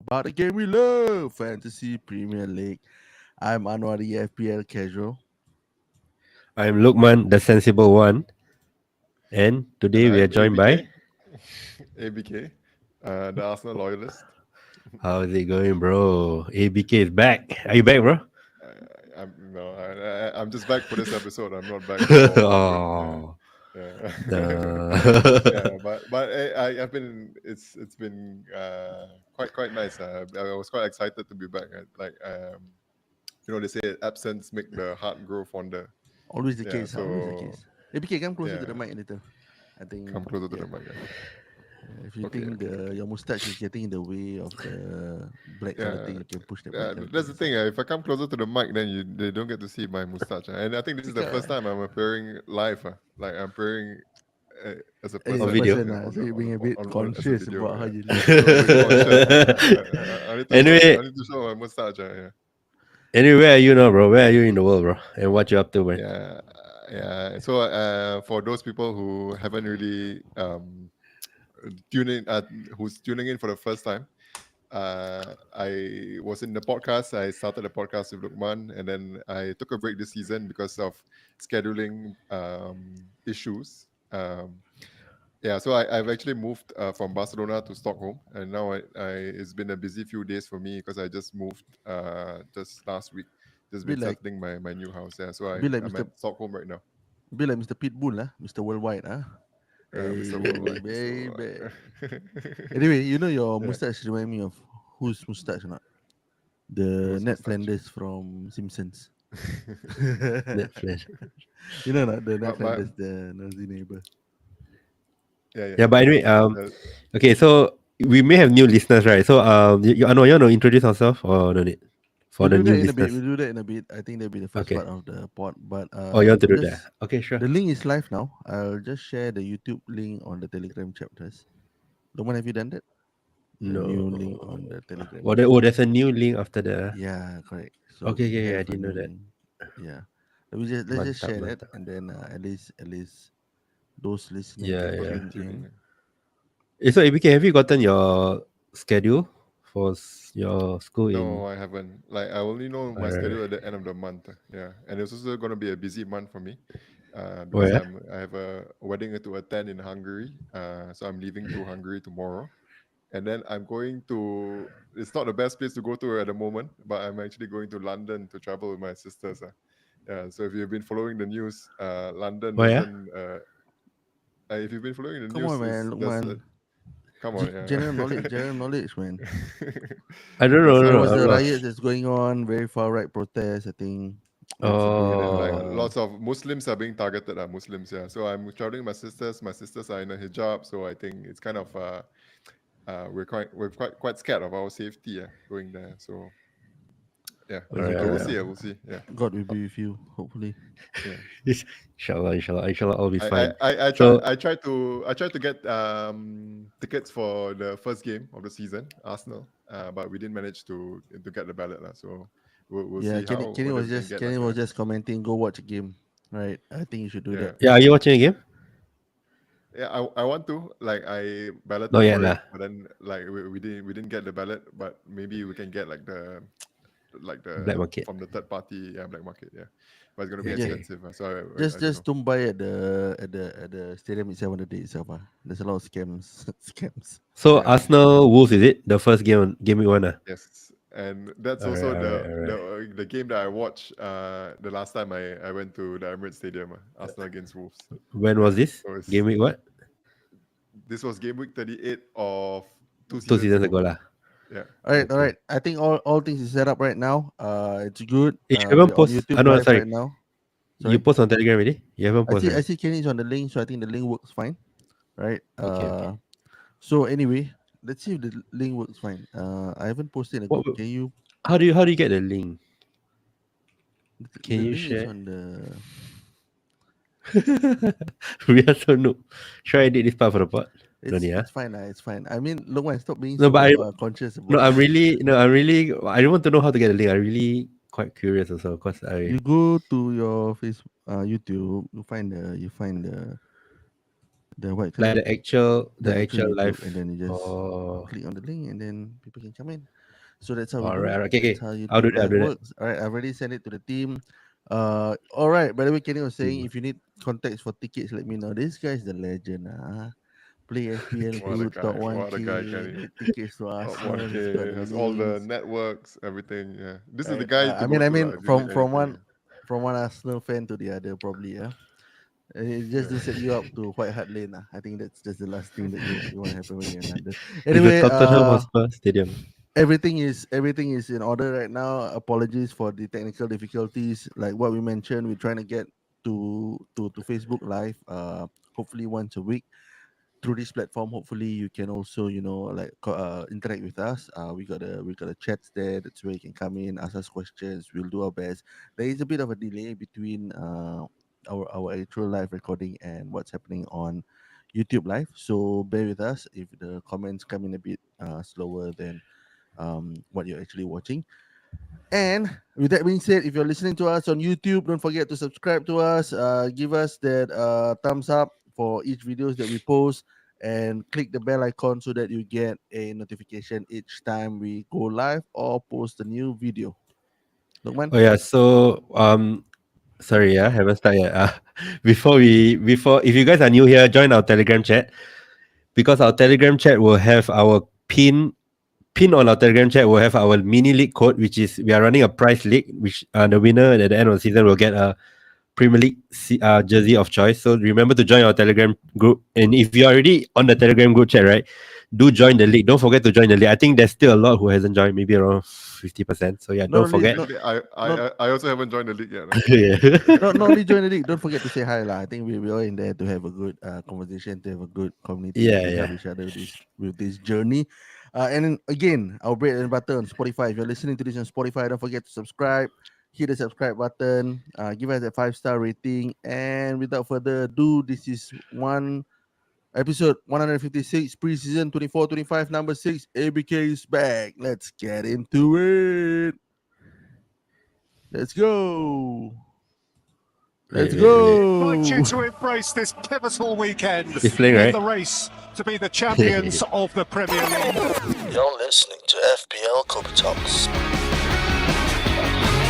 about the game we love, Fantasy Premier League. I'm Anwar, the FPL casual. I'm Lukman, the sensible one, and And today we are I'm joined by. ABK, ABK, the Arsenal loyalist. How's it going, bro? ABK is back. Are you back, bro? I'm just back for this episode. I'm not back for ongoing. Yeah, Oh, yeah, the yeah. But I've been. It's been quite nice. I was quite excited to be back. They say absence make the heart grow fonder. Always the Yeah. case, always the So case. APK, come closer to the yeah, mic a little. I think, come closer to yeah. the mic. Yeah. If you Okay. think your mustache is getting in the way of the black color Yeah. thing, you can push that mic a little That's the inside. thing. If I come closer to the mic, then they don't get to see my mustache. And I think this is the first Because time I'm appearing live. Like I'm appearing as a as a person video. person, on so the you're being a bit as a conscious video. about how Yeah. you look. So a bit conscious. I need to show. anyway, I need to show my mustache. Yeah. anyway, where are you now, bro? Where are you in the world, bro? And what you up to, man? Yeah. Yeah. So for those people who haven't really tuning who's tuning in for the first time. I was in the podcast. I started a podcast with Lukman, and then I took a break this season because of scheduling issues. Yeah, so I've actually moved from Barcelona to Stockholm, and now it's been a busy few days for me because I just moved just last week. Just Be been like, settling my new house. Yeah, so be like I'm Mr. at Stockholm right now. Be like Mr. Pitbull, Mr. Worldwide, Mr. Hey, Worldwide, Mr. baby. Worldwide. Anyway, you know your Yeah, mustache remind me of whose mustache or not? The who's Ned mustache? Flanders from Simpsons. Netflix. You know not the Ned my Flanders, the nosy neighbor. yeah, Yeah, but anyway, yeah. okay, so we may have new listeners, right? So, I know you want to introduce yourself or no need for We'll the do new that in a bit. listeners. We'll do that in a bit. I think that'll be the first Okay. part of the pod. But Oh, you want to do that? just Okay, sure. the link is live now. I'll just share the YouTube link on the Telegram chapters. Loman, have you done that? The new link on No. the Telegram There's a new link after the. Yeah, correct. So Okay, we okay, have I a didn't know that. link. Yeah. Let's just Mantap, share that, mantap. and then at least those listening Yeah, can People yeah. can tune tune in. in. So ABK, have you gotten your schedule for your school in? No, I haven't. Like I only know my Uh, schedule at the end of the month. Yeah, and it's also going to be a busy month for me, because where? I have a wedding to attend in Hungary. So I'm leaving to Hungary tomorrow, and then I'm going to. It's not the best place to go to at the moment, but I'm actually going to London to travel with my sisters. Yeah. So if you've been following the news, London Where? doesn't. If you've been following the Come on, news, man, is look, there's man. come on, yeah. General knowledge, man. I don't know. There's No, There like no. was I'm the not. riots that's going on, very far right protests. I think it's a bit like Oh, lots of Muslims are being targeted. Muslims, yeah. So I'm traveling with my sisters. My sisters are in a hijab, so I think it's kind of we're quite scared of our safety, yeah, going there. So yeah, it's alright, but we'll okay. see. alright. We'll see. Yeah, God will be with you, hopefully. yeah. Inshallah, all be fine. I So, tried to get tickets for the first game of the season, Arsenal, but we didn't manage to get the ballot lah. So we'll Yeah, see Kenny, how Kenny whether was we can just get Kenny like was a just commenting. Go watch a game, right? I think you should do yeah. that. yeah, are you watching a game? Yeah, I want to like I Not balloted yet, for lah. it, but then like we didn't get the ballot, but maybe we can get like the Black market. from the third party, yeah, black market, yeah, but it's gonna be Okay, Yeah, okay. expensive, so just I don't just know. don't buy at the stadium itself on the day itself. There's a lot of scams. Scams. So Yeah, Arsenal Wolves, is it the first game week one? yes, and that's Alright, also alright, the alright. the game that I watched the last time I went to the Emirates Stadium, Arsenal against Wolves. When was Yeah, this? so Game week what? this was game week 38 of two Two seasons seasons ago. ago lah. Yeah, All Okay. right. I think all things is set up right now. It's good. You haven't We're on post. YouTube No, live sorry. right now. You Sorry. post on Telegram already? You haven't I post, see I right? see Kenny is on the link, so I think the link works fine. Right. Okay, okay. So anyway, let's see if the link works fine. I haven't posted in a What? group. Can you How do you get the link? Can the you link is share? on the We are so noob. Should I edit this part for the pod? No it's need, it's fine, it's fine. I mean, look, man, stop being No, but so conscious no, about I'm really no, I'm really. I don't want to know how to get the link. I'm really quite curious also because you go to your Facebook, YouTube, you find the The white Like color, the the actual actual YouTube, live. and then you just Oh, click on the link, and then people can come in. So that's how we all do right. it. Okay, That's okay. how I'll do YouTube that. I'll Live do that. works. All right, I've already sent it to the team. All right. By the way, Kenny was saying Mm. if you need contacts for tickets, let me know. This guy's the legend. Play FPL good, top What a guy, 1K, Kenny. get tickets to Top Arsenal. He's got 1K the has all the links. networks, everything. Yeah, this is the Right. guy to go I to, mean, if you need from anything. one Arsenal fan to the other, probably. Yeah. Just to set Yeah, you up to White Hart Lane. I think that's just the last thing that you want to happen when you're in London. If the Anyway, Tottenham Hotspur Stadium. everything is in order right now. Apologies for the technical difficulties. Like what we mentioned, we're trying to get to Facebook Live. Hopefully once a week through this platform. Hopefully you can also like interact with us. We got a chats there. That's where you can come in, ask us questions. We'll do our best. There is a bit of a delay between our actual live recording and what's happening on YouTube live, so bear with us if the comments come in a bit slower than what you're actually watching. And with that being said, if you're listening to us on YouTube, don't forget to subscribe to us. Give us that thumbs up for each videos that we post, and click the bell icon so that you get a notification each time we go live or post a new video. Lukman? Oh yeah. So sorry, yeah, haven't started yet. Before, if you guys are new here, join our Telegram chat, because our Telegram chat will have our pin on our Telegram chat will have our mini league code, which is we are running a prize league, which the winner at the end of the season will get a Premier League jersey of choice. So remember to join our Telegram group. And if you're already on the Telegram group chat, right, do join the league. Don't forget to join the league. I think there's still a lot who hasn't joined, maybe around 50%. So yeah, Not don't only forget. not actually, not I also haven't joined the league yet. Yeah. not only join the league, don't forget to say hi lah. I think we are in there to have a good conversation, to have a good community, Yeah, to help yeah. each other with this journey. And then again, our bread and butter on Spotify. If you're listening to this on Spotify, don't forget to subscribe. Hit the subscribe button. Give us a 5-star rating. And without further ado, this is one episode 156 preseason 24-25 number 6. ABK is back. Let's get into it. Let's go. Let's Wait, wait, wait. Invite you go. to embrace this pivotal weekend It's playing, in right? the race to be the champions of the Premier League. You're listening to FPL Cooper Talks.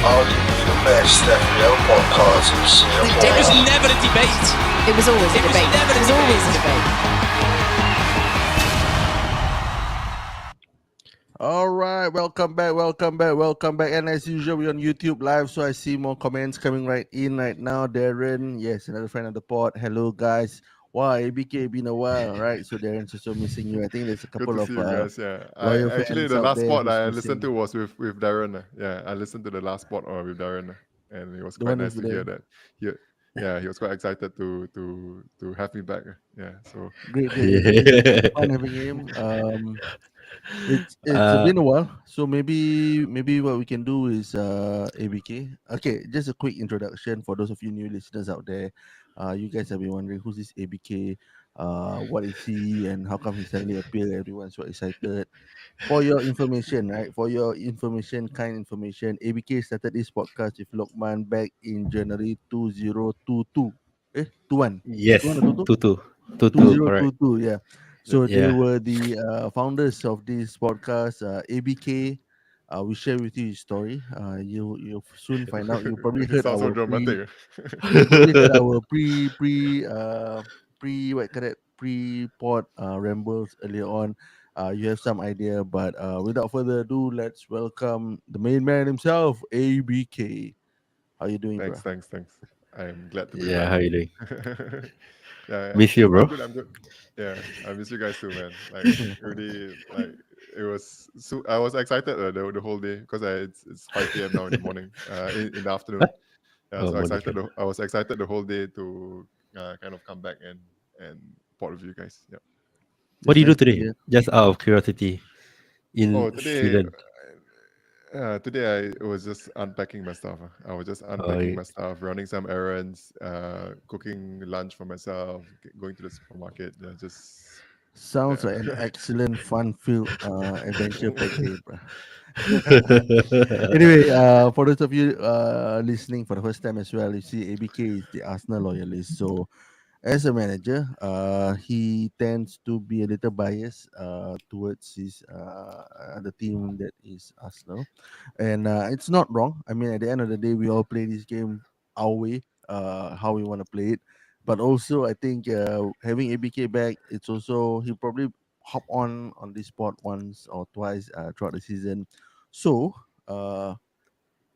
Arguably the best FPL podcast in It was Singapore. never a debate. It was always a It was debate. never a It was always a debate. All right, welcome back, welcome back, welcome back. And as usual, we're on YouTube live, so I see more comments coming right in right now. Darren, yes, another friend of the pod. Hello, guys. Wow, ABK been a while, right? So Darren's also missing you. I think there's a Good to couple of see you guys. Yeah, I loyal actually fans the out last there spot who's I listened missing to was with Darren. Yeah, I listened to the last spot with Darren, and it was the quite one nice with to hear the that. He, yeah, he was quite excited to have me back. Yeah, so great, great. It's Yeah. fun having him. It's uh, been a while, so maybe what we can do is ABK. Okay, just a quick introduction for those of you new listeners out there. You guys have been wondering who's this ABK, what is he, and how come he suddenly appeared? Everyone's so excited. For your information, right? For your information, kind information, ABK started this podcast with Lokman back in January 2022. 21. yes, 21 or 22? 2-2. 2-2, correct. 2022, yeah. yeah, So they Yeah. were the founders of this podcast, ABK. We share with you his story. You'll soon find out. You probably it heard sounds so our dramatic. you probably heard our pre what call it pre pod rambles earlier on. You have some idea, but without further ado, let's welcome the main man himself, ABK. How you doing, bro? Thanks. I'm glad to be Yeah, back. how you doing? Yeah, Miss you, bro. I'm good. Yeah, I miss you guys too, man. Like really, like it was. So I was excited the whole day because it's 5 p.m. now in the morning, in the afternoon. Yeah, Oh, so morning. excited. I was excited the whole day to kind of come back and part with you guys. Yeah. What It's do you do nice to today? hear. Just out of curiosity. Oh, In today. Sweden. Today I was just unpacking my stuff. I was just Oh, unpacking my stuff, running some errands, cooking lunch for myself, going to the supermarket. Just Sounds yeah. like an excellent, fun-filled adventure pack day, bro. Anyway, for those of you listening for the first time as well, you see ABK is the Arsenal loyalist. So as a manager, he tends to be a little biased towards his the team that is Arsenal, and it's not wrong. I mean, at the end of the day, we all play this game our way, how we want to play it. But also, I think having ABK back, it's also he probably hop on this spot once or twice throughout the season. So.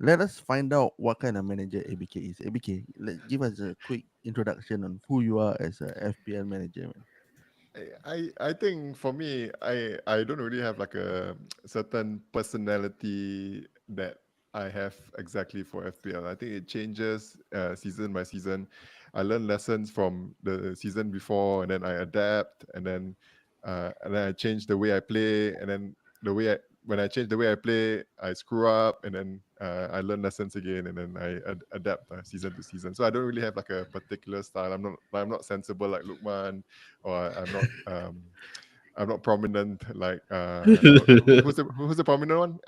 Let us find out what kind of manager ABK is. ABK, give us a quick introduction on who you are as a FPL manager, man. I think for me, I don't really have like a certain personality that I have exactly for FPL. I think it changes season by season. I learn lessons from the season before, and then I adapt, and then I change the way I play, and then the way I when I change the way I play, I screw up, and then I learn lessons again, and then I adapt season to season. So I don't really have like a particular style. I'm not sensible like Lukman, or I'm not prominent like who's the prominent one?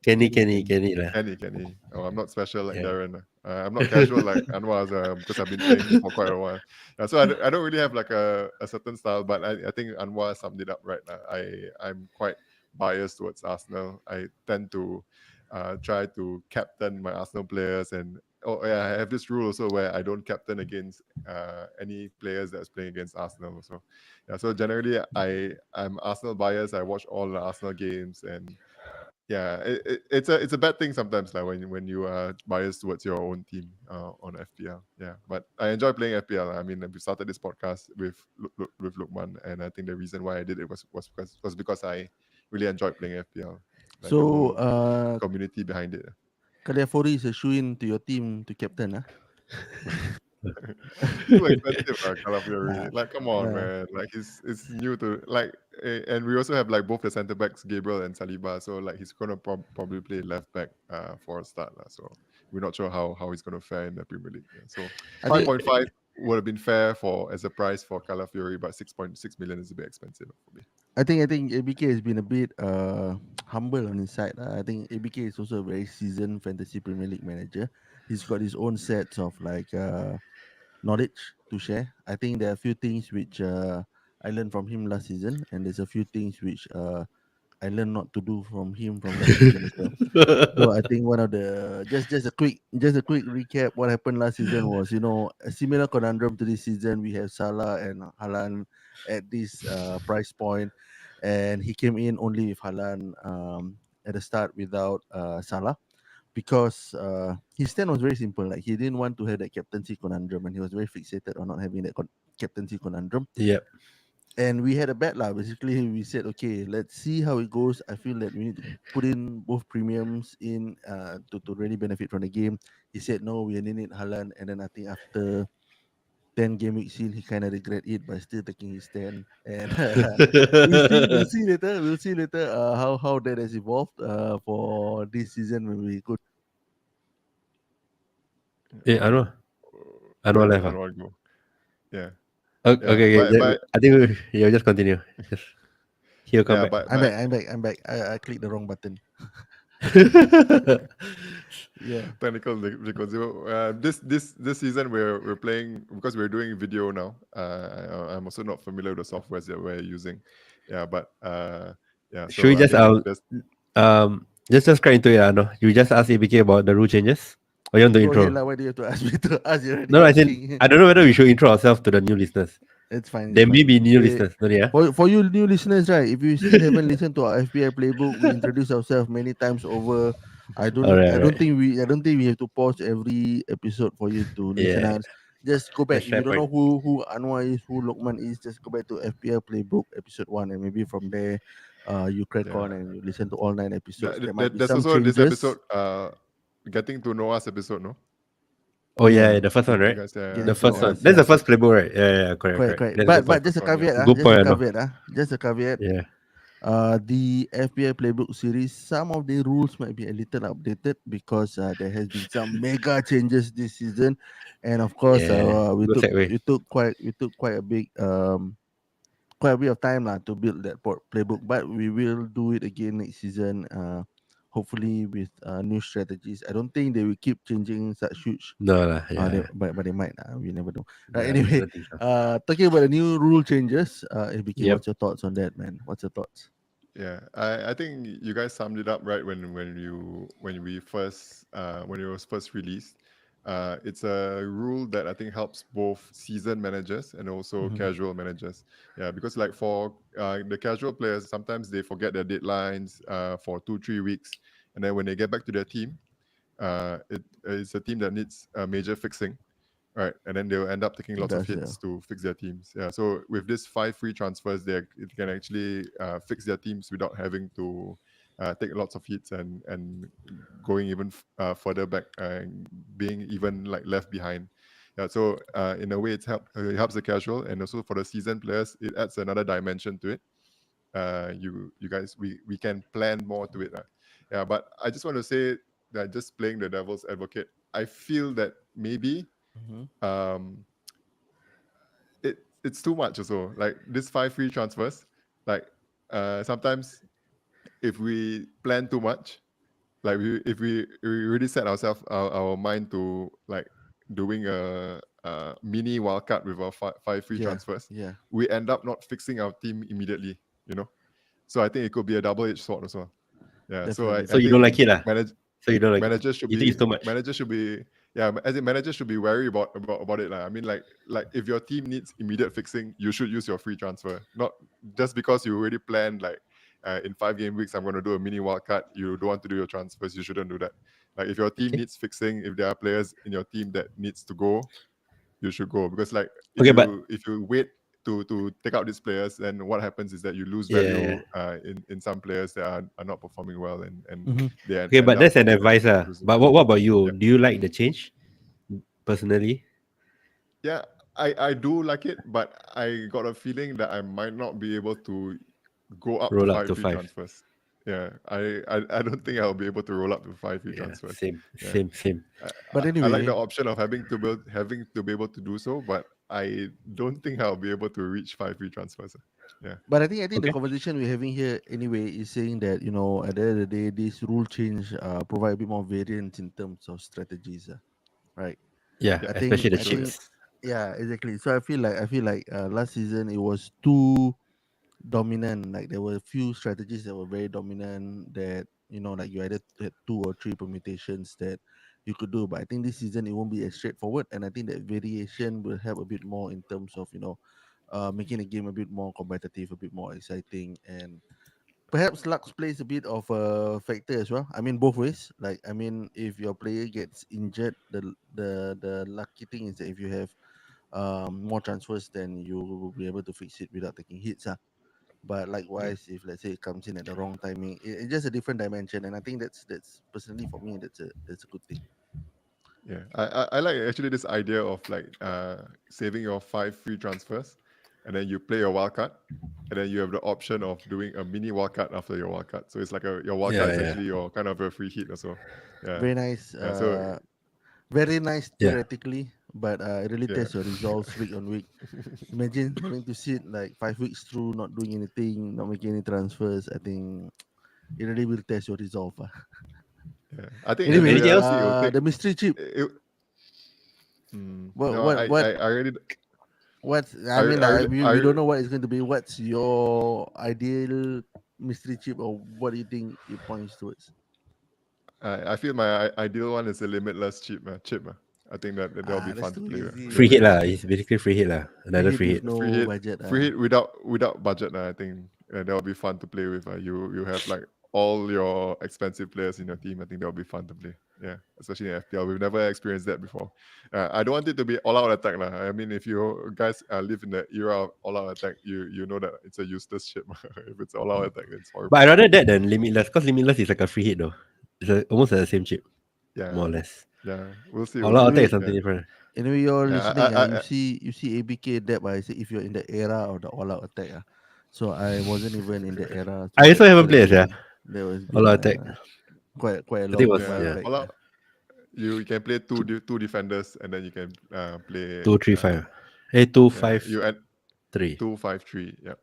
Kenny, Kenny, Kenny, Kenny. Kenny lah. Kenny. Oh, I'm not special like Yeah. Darren. I'm not casual like Anwar because I've been playing for quite a while. So I don't really have like a certain style, but I think Anwar summed it up right. I'm quite biased towards Arsenal. I tend to try to captain my Arsenal players, and oh yeah, I have this rule also where I don't captain against any players that's playing against Arsenal. So yeah, so generally I'm Arsenal biased. I watch all the Arsenal games, and yeah, it's a bad thing sometimes like when you are biased towards your own team on FPL. Yeah, but I enjoy playing FPL. I mean, we started this podcast with Lukman, and I think the reason why I did it was because I really enjoyed playing FPL, like the So, whole community behind it. Kaliafori is a shoe-in to your team to captain, huh? Too expensive, Calafiori. Nah, Like, come on, nah. man. Like, he's new to like, and we also have like both the centre backs, Gabriel and Saliba. So like, he's gonna probably play left back for a start, lah. So we're not sure how he's gonna fare in the Premier League. Yeah. So I five think point five would have been fair for as a price for Calafiori, but 6.6 million is a bit expensive for me. I think ABK has been a bit humble on his side. I think ABK is also a very seasoned fantasy Premier League manager. He's got his own sets of like knowledge to share. I think there are a few things which I learned from him last season, and there's a few things which I learned not to do from him from last season as well. So I think one of the just a quick recap. What happened last season was, a similar conundrum to this season. We have Salah and Haaland at this price point, and he came in only with Haaland at the start without Salah, because his stand was very simple. Like, he didn't want to have that captaincy conundrum, and he was very fixated on not having that captaincy conundrum. Yep. And we had a bet lah. Basically, we said, okay, let's see how it goes. I feel that we need to put in both premiums in to really benefit from the game. He said no, we only need Haaland, and then I think after 10 game weeks in, he kind of regret it, but still taking his stand. And we'll see later. We'll see later how that has evolved for this season when we go. Eh, Anwar. Where Anwar did left. Anwar go? Yeah, Okay, yeah, okay. but I think yeah, just continue. Just he'll come yeah, back. I'm back. I'm back. I'm back. I clicked the wrong button. Yeah. technical difficulty. This season we're playing because we're doing video now. I'm also not familiar with the softwares that we're using. Yeah, but yeah. Should we So I just think there's just crack into it, no? You just ask ABK about the rule changes? Or you want to Go ahead, intro? lah. Why do you have to ask me to ask? You're already No, I think asking. I don't know whether we should intro ourselves to the new listeners. It's fine. There It's may fine. be new Okay. listeners, no, yeah? For you new listeners, right? If you still haven't listened to our FBI playbook, we introduce ourselves many times over. I don't. Alright, I don't alright. think we. I don't think we have to pause every episode for you to listen Yeah, us. Just go back. that's If you fair don't know point. who Anwar is, who Lokman is, just go back to FPL playbook episode 1, and maybe from there, you crack yeah. on and you listen to all 9 episodes. There might be There's some also this changes. episode, getting to know us episode, no? Oh yeah, Yeah, the first one, You right? guys, The getting to know first one. us. That's Yeah, the first playbook, right? Yeah, correct, correct, correct. correct. That's a good But point. just a first one, yeah. caveat. Good Just a point, no? caveat. Just a caveat. Yeah. The FBI playbook series, some of the rules might be a little updated because there has been some mega changes this season, and of course, Yeah. we Good took segue. we took quite a big quite a bit of time lah to build that playbook. But we will do it again next season. hopefully with new strategies. I don't think they will keep changing such huge. No lah, They, yeah. but they might. We never know. Right. Yeah, I Anyway, don't think so. talking about the new rule changes. ABK, Yep. what's your thoughts on that, man? What's your thoughts? Yeah, I think you guys summed it up right when it was first released. It's a rule that I think helps both seasoned managers and also Mhm. casual managers. Yeah, because like for the casual players, sometimes they forget their deadlines for 2 3 weeks, and then when they get back to their team, it's a team that needs major fixing, right? And then they'll end up taking It lots of does, yeah. hits to fix their teams. Yeah. So with this 5 free transfers, it can actually fix their teams without having to take lots of hits and going even further back and being even like left behind. Yeah. So in a way, it helps the casual, and also for the seasoned players, it adds another dimension to it. You guys, we can plan more to it. Yeah. But I just want to say that, just playing the devil's advocate, I feel that maybe Mhm. um it's too much also, like this 5 free transfers, like sometimes if we plan too much, like if we really set our mind to like doing a mini wildcard with our five free Yeah, transfers, yeah, we end up not fixing our team immediately, you know. So I think it could be a double-edged sword also. Yeah, so definitely, So I you don't think like it lah? So you don't like? You think it's too much? managers should be yeah, as in managers should be wary about it. I mean, like if your team needs immediate fixing, you should use your free transfer. Not just because you already planned like in 5 game weeks I'm going to do a mini wildcard, you don't want to do your transfers, you shouldn't do that. Like if your team Okay. needs fixing, if there are players in your team that needs to go, you should go, because like Okay, but if you wait to take out these players, then what happens is that you lose yeah, yeah. value in some players that are not performing well, and hmm they Okay, end but up that's an advice lah. losing. But what about you? Yeah, Do you like the change personally? yeah, I do like it, but I got a feeling that I might not be able to go up to Roll up five to free 5. transfers. Yeah, I don't think I'll be able to roll up to 5 free Yeah, transfers. same, Yeah, same, same. But I like the anyway, option of having to be able to do so, but I don't think I'll be able to reach 5 free transfers. Yeah, but I think the Okay. conversation we're having here anyway is saying that at the end of the day, this rule change provide a bit more variance in terms of strategies, right? Yeah, yeah, I think especially the I think cheats. yeah, exactly. So I feel like last season it was too dominant. Like there were a few strategies that were very dominant that like you either had two or three permutations that you could do. But I think this season it won't be as straightforward, and I think that variation will help a bit more in terms of making the game a bit more competitive, a bit more exciting, and perhaps luck plays a bit of a factor as well. I mean, both ways. Like, I mean, if your player gets injured, the lucky thing is that if you have more transfers, then you will be able to fix it without taking hits. But yeah, likewise, if let's say it comes in at the wrong timing, it's just a different dimension. And I think that's personally for me, that's a good thing. yeah. I like actually this idea of like saving your 5 free transfers, and then you play your wildcard, and then you have the option of doing a mini wildcard after your wildcard. So it's like your wildcard Yeah, is yeah, actually your kind of a free hit also. Yeah, Very nice, yeah. So very nice yeah. theoretically, but it really yeah, tests your results week on week. Imagine having to sit like 5 weeks through, not doing anything, not making any transfers. I think it really will test your resolve. yeah. I think Yeah. in Anyway, Anything else? reality it will take the mystery chip. it. What No, what what I already what's I, I mean I like really we don't know what it's going to be. What's your ideal mystery chip, or what do you think it points towards? I feel my ideal one is a limitless chip. I think that'll be That's fun to too play with. Free easy. hit lah. It's basically free hit lah. Free Another hit free with hit. no budget. Free hit without budget. I think that'll be fun to play with. You have like all your expensive players in your team. I think that'll be fun to play. Yeah, especially in FPL. We've never experienced that before. I don't want it to be all out attack lah. I mean, if you guys live in the era of all out attack, you know that it's a useless ship. If it's all out attack, it's But horrible. I rather that than limitless, because limitless is like a free hit though. It's almost the same chip, more Yeah, or less. yeah. We'll see. All We'll out see. attack is Anyway, something Yeah, different. you're yeah. listening. You see ABK depth. I say if you're in the era of the all out attack. So I wasn't even in the era. I So also haven't so that played, was yeah. been that was All been out attack. quite a I think it long was while Yeah, yeah. back. all out. You can play two defenders, and then you can play. 2-3-5. Hey, two Yeah, five you add three. 2-5-3. Yeah,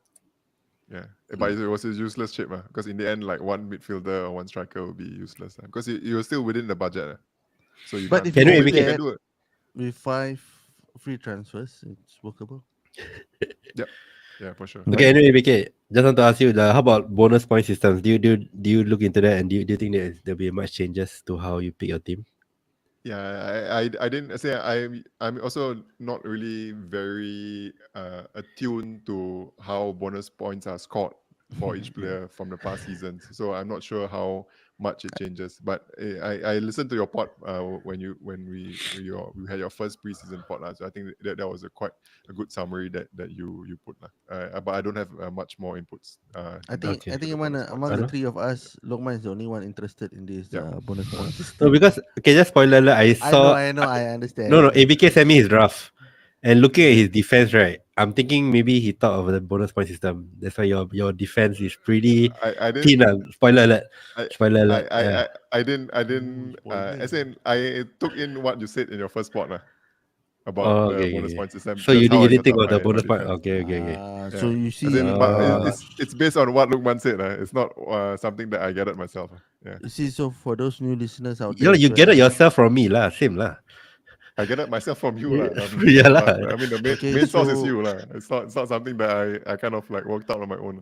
yeah. But it was a useless chip, because in the end, like one midfielder or one striker will be useless, because you're still within the budget. So you But can't. if you Can we do make You it? can that do it. with 5 free transfers, it's workable. Yep. Yeah, for sure. Okay, anyway, BK, just want to ask you, how about bonus point systems? Do you look into that, and do you think there'll be much changes to how you pick your team? Yeah, I didn't say I'm also not really very attuned to how bonus points are scored for each Yeah. player from the past seasons. So I'm not sure how much it changes. But I listened to your pod when we had your first preseason pod lah. So I think that was quite a good summary that you put lah. But I don't have much more inputs. I think Okay. I to think the bonus among points. the Ano? three of us, Lokman is the only one interested in this Yeah. bonus point No, system. because okay, just spoiler alert. I know, I understand. No, ABK sent me his draft, and looking at his defense, right, I'm thinking maybe he thought of the bonus point system. That's why your defense is pretty I didn't thin. Spoiler alert. I Spoiler I alert. I Yeah. I Ooh, didn't as spoiler. in I took in what you said in your first part about Oh, the okay, bonus okay. point system. So That's how you I didn't set think up of the my bonus point? defense. Okay, okay, okay. So Yeah. you As see, in, but Uh, it's based on what Lukman said. It's not something that I gathered myself. Yeah, so for those new listeners out yeah, there as you get it well. yourself from me lah. Same lah. I gathered myself from you lah. Yeah lah. I mean the Okay, main source is so you lah. It's not something that I kind of like worked out on my own.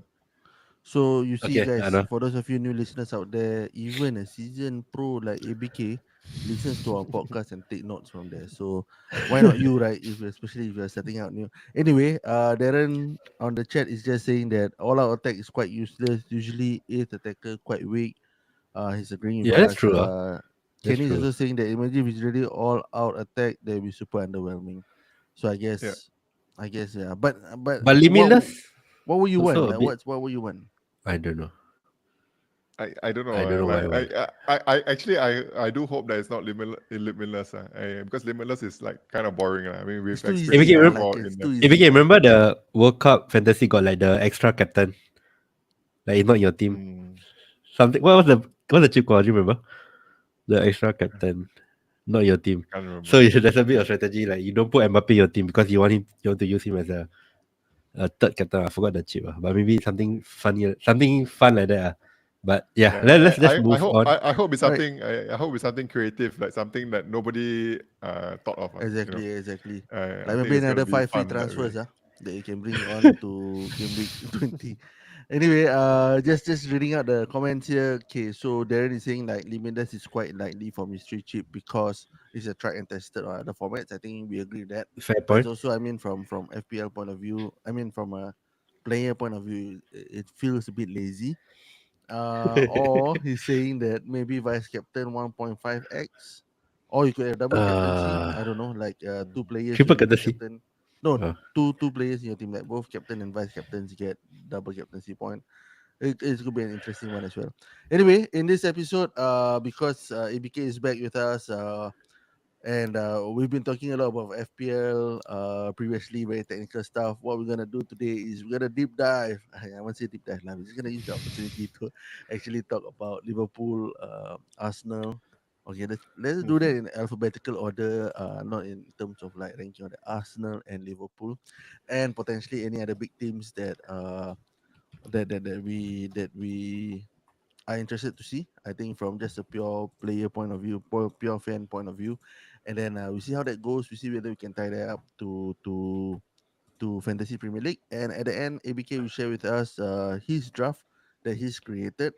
So you see, Okay, I guys, know. for those of you new listeners out there, even a seasoned pro like ABK listens to our podcast and take notes from there. So why not you, right? Especially if you're starting out new. Anyway, Darren on the chat is just saying that all out attack is quite useless. Usually, eighth attacker quite weak. He's agreeing with Yeah, that's us. true. That's Kenny is true. also saying that imagine if it's really all out attack, they'll be super underwhelming. So Yeah. I guess yeah. But But limitless what would you want? also a Like bit. what would you want? I don't know. I don't know. I don't know Like why. I actually I do hope that it's not limitless. Because limitless is like kind of boring. I mean, we've It's too experienced easy. it Remember- before It's in too the, easy. If you can remember the World Cup fantasy got like the extra captain, like it's not your team. Mm, Something. What's the chip called? Do you remember? The extra captain, not your team. can't remember. So there's a bit of strategy. Like you don't put Mbappe in your team because you want to use him as a third captain. I forgot the chip, but maybe something funny, something fun like that. But yeah, let's just I move hope on. I hope it's Right. something I hope it's something creative, like something that nobody thought of. Exactly. I Like think maybe it's gonna another be 5 free fun that way. transfers that you can bring on to game week 20. Anyway, just reading out the comments here. Okay, so Darren is saying like Limitless is quite likely for mystery chip because it's a tried and tested on other formats. I think we agree with that. Fair But point. it's also, I mean, from FPL point of view, I mean from a player point of view, it feels a bit lazy. Or he's saying that maybe vice captain 1.5x, or you could have double captaincy. I don't know, like two players Triple you captaincy. captain. No, Uh. two players in your team, like both captain and vice captains get double captaincy point. It could be an interesting one as well. Anyway, in this episode, because ABK is back with us, and we've been talking a lot about FPL previously, very technical stuff. What we're gonna do today is we're gonna deep dive. I won't say deep dive, we're just gonna use the opportunity to actually talk about Liverpool, Arsenal. Okay, let's do that in alphabetical order, not in terms of like ranking order. Arsenal and Liverpool, and potentially any other big teams that we are interested to see. I think from just a pure player point of view, pure fan point of view, and then we see how that goes. We see whether we can tie that up to Fantasy Premier League, and at the end, ABK will share with us his draft that he's created,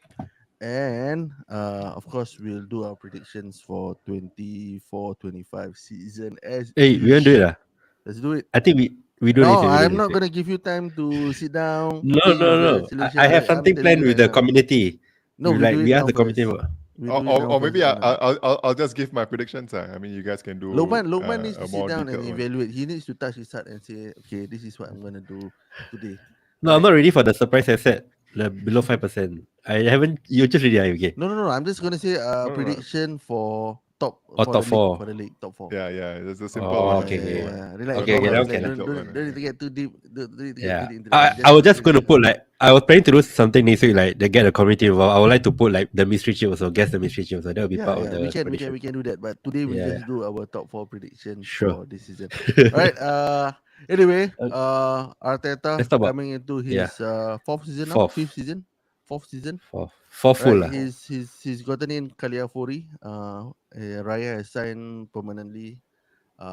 and of course we'll do our predictions for 24-25 season as Hey, we want to do it. Let's do it. I think we do No, this. I'm not gonna give you time to sit down. No, think of no, a no. solution. I have I'm something telling planned you with right the now. community. No, we do it we ask now the community. first. We do it now Or first, maybe then, I'll just give my predictions. I mean, you guys can do Lokman needs to a sit more down and detailed one. evaluate. He needs to touch his heart and say, okay, this is what I'm gonna do today. No, I'm not ready for the surprise asset. The below 5%. I haven't. You just ready, okay? No. I'm just gonna say no. prediction for top Or for top the four. league, for the league top 4. Yeah. There's a simple Oh, one. okay, okay. Relax, Okay, Lokman, that relax. can. Don't need to get too deep. Don't need to get Yeah. really into that. I was just gonna put like I was planning to do something next week, like they get the community involved. I would like to put like the mystery chip also, guess the mystery chip also. That would be part of the we prediction. can do that. But today we Yeah. just do our top 4 predictions Sure. for this season. All right. Anyway, Uh, Arteta let's talk about coming into yeah, his fourth season now, fifth fourth, season, fourth season. fourth full Right, lah. he's gotten in Kaliafori. Raya has signed permanently.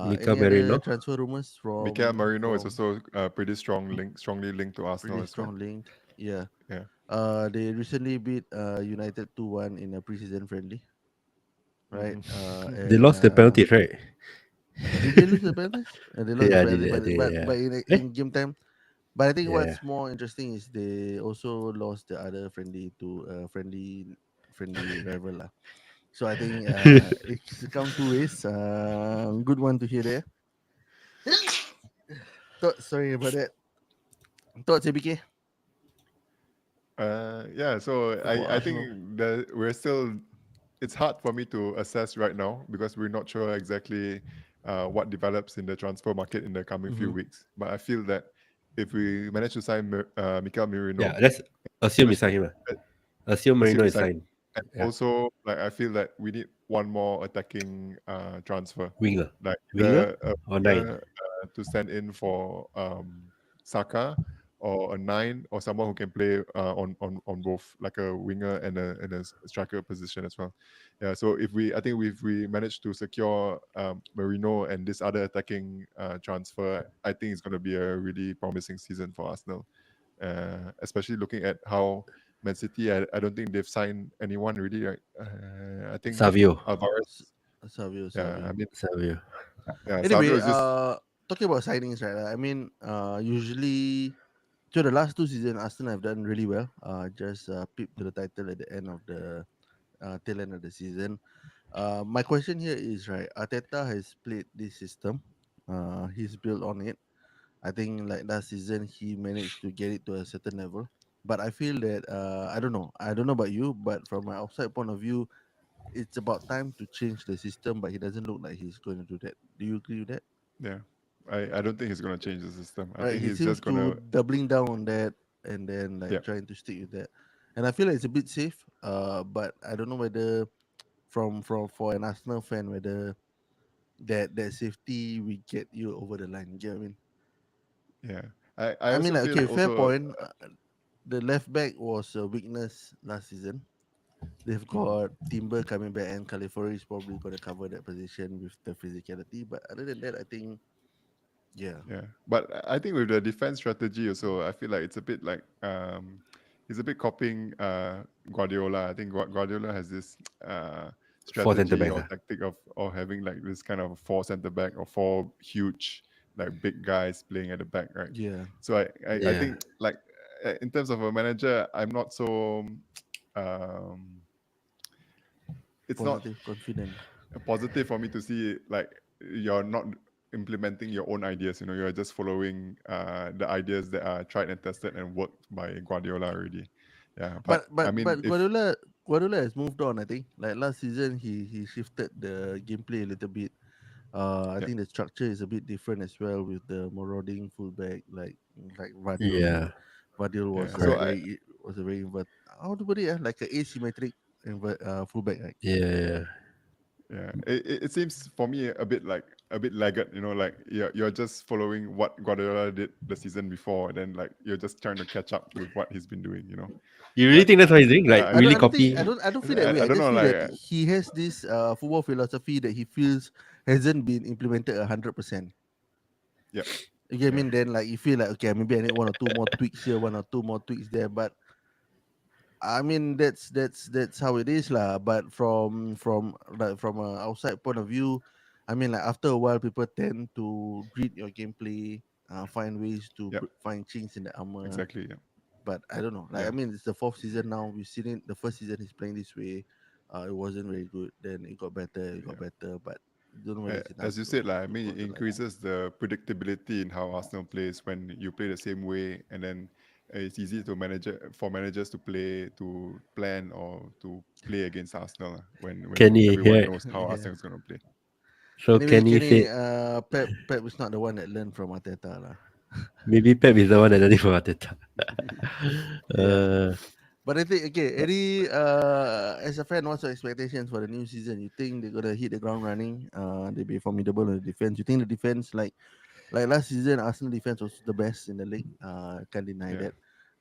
Mika Any other Merino. transfer rumors Mikael from Marino is also pretty strongly linked to Arsenal pretty as well. strong linked? Yeah. Yeah. They recently beat United 2-1 in a preseason friendly, right? Hmm. They And lost the penalties, right? did they lose the penalties? They lost the Yeah, penalty, I did, yeah. but Eh? in game time. But I think Yeah. what's more interesting is they also lost the other friendly to friendly rival lah. So I think it's come two ways. Good one to hear there. Sorry about that. Thoughts, ABK, Yeah, so for I Arsenal. think that we're still. It's hard for me to assess right now because we're not sure exactly what develops in the transfer market in the coming few Mm-hmm. weeks. But I feel that if we manage to sign Mikael Yeah, Merino, let's assume we sign especially him. Assume Marino assuming is sign, signed. and Yeah. also like I feel that we need one more attacking transfer, Winger. like Winger a or nine? winger to stand in for Saka, or a nine, or someone who can play on both, like a winger and a striker position as well. Yeah, so I think if we manage to secure Marino and this other attacking transfer, I think it's going to be a really promising season for Arsenal. Especially looking at how Man City, I don't think they've signed anyone really. Right? I think Savio. Alvarez. S- Savio, Yeah, I Savio. mean, Savio. yeah, Savio Anyway, is just talking about signings, right? I mean, usually, so the last two seasons, Arsenal have done really well. Just peep to the title at the end of the tail end of the season. My question here is, right, Arteta has played this system. He's built on it. I think like last season he managed to get it to a certain level. But I feel that I don't know. I don't know about you, but from my outside point of view, it's about time to change the system. But he doesn't look like he's going to do that. Do you agree with that? yeah. I don't think he's gonna change the system. I Right. think He he's seems just to gonna doubling down on that and then yeah like trying to stick with that. And I feel like it's a bit safe. But I don't know whether from for an Arsenal fan whether that safety we get you over the line. You get what I mean? yeah. I I mean also like feel okay, fair also point. The left back was a weakness last season. They've mhm, got Timber coming back, and California is probably going to cover that position with the physicality. But other than that, I think yeah, yeah. But I think with the defense strategy also, I feel like it's a bit like he's a bit copying Guardiola. I think Guardiola has this Four centre strategy backs. or Ah. tactic of having like this kind of four center back or four huge like big guys playing at the back, right? yeah, So I Yeah. think like in terms of a manager, I'm not so um it's not positive, confident. positive for me to see like you're not implementing your own ideas. You're just following the ideas that are tried and tested and worked by Guardiola already. Yeah, but I mean, But if Guardiola has moved on. I think like last season he shifted the gameplay a little bit. I yeah, think the structure is a bit different as well with the marauding fullback like Vadil. Yeah. Vadil yeah, was so Correct. was a very how to put it like an asymmetric fullback, right? Yeah. yeah, it seems for me a bit laggard. Like you're just following what Guardiola did the season before, and then like you're just trying to catch up with what he's been doing. You really But think that's what he's doing? Like I I don't really I don't think copy? I don't feel that way. I I don't just know, feel like that he has this football philosophy that he feels hasn't been implemented 100%. yeah, You get what I yeah, mean? Then like you feel like okay, maybe I need one or two more tweaks here, one or two more tweaks there. But I mean that's how it is lah. But from a outside point of view, I mean like after a while people tend to read your gameplay, find ways to yeah, find chinks in the armor. exactly, yeah, But I don't know. Like I yeah. mean, it's the fourth season now. We've seen it. The first season he's playing this way. It wasn't very good. Then it got better. It got Yeah. better. But don't know whether it's enough As you said, like, I to mean, go it to the line. increases the predictability in how Arsenal plays when you play the same way, and then it's easy for managers to plan or to play against Arsenal when Kenny everyone here. knows how Yeah. Arsenal is going to play. So Anyway, Kenny Kenny, said Pep is not the one that learned from Arteta lah. maybe Pep is the one that learning from Arteta. Yeah. uh, But I think okay, But Eddie, as a fan, what's your expectations for the new season? You think they're gonna hit the ground running? They be formidable in the defense. You think the defense like Like last season, Arsenal defense was the best in the league. Can't deny Yeah,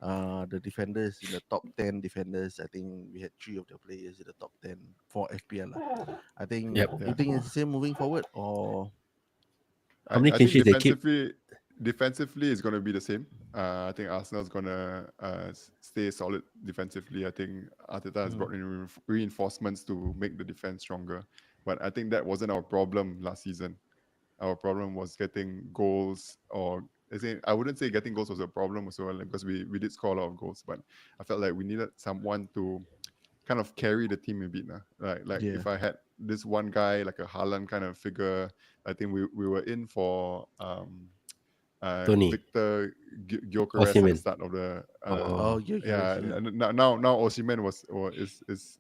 that. The defenders in the top 10 defenders, I think we had three of the players in the top 10 for FPL. Lah. I think, Yep. you yeah. think it's the same moving forward, or How many I clean think sheets they keep? defensively is going to be the same. I think Arsenal's going to stay solid defensively. I think Arteta has mm, brought in reinforcements to make the defense stronger. But I think that wasn't our problem last season. Our problem was getting goals, or I wouldn't say getting goals was a problem as well, like, because we did score a lot of goals, but I felt like we needed someone to kind of carry the team a bit. Like yeah. if I had this one guy, like a Haaland kind of figure, I think we were in for Tony. Victor Gyökeres at the Osimhen. start of the Oh, Oh. yeah, yeah. yeah. Now Osimhen is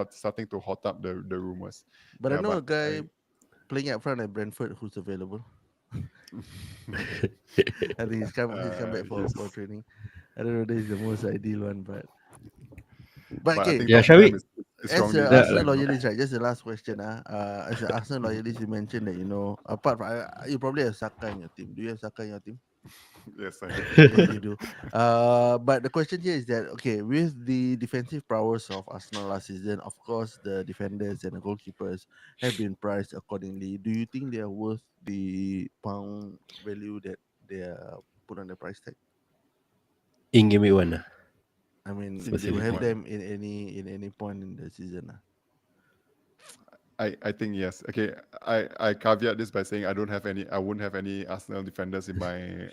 starting to hot up the rumors. But I Yeah, know but a guy playing up front at Brentford who's available. I think he's come back for yes, training. I don't know if this is the most ideal one, but but I okay. think Yeah, shall Tottenham we? is As strongly a Yeah, Arsenal considering. loyalist, right? Just the last question, as an Arsenal loyalist, you mentioned that apart from you probably have Saka in your team. Do you have Saka in your team? Yes, I do. Yeah, you do. But the question here is that okay, with the defensive prowess of Arsenal last season, of course, the defenders and the goalkeepers have been priced accordingly. Do you think they are worth the pound value that they are put on the price tag? in game week one. I mean, In they will game week have Specifically. one. them in any point in the season. I think yes. Okay, I caveat this by saying I wouldn't have any Arsenal defenders in my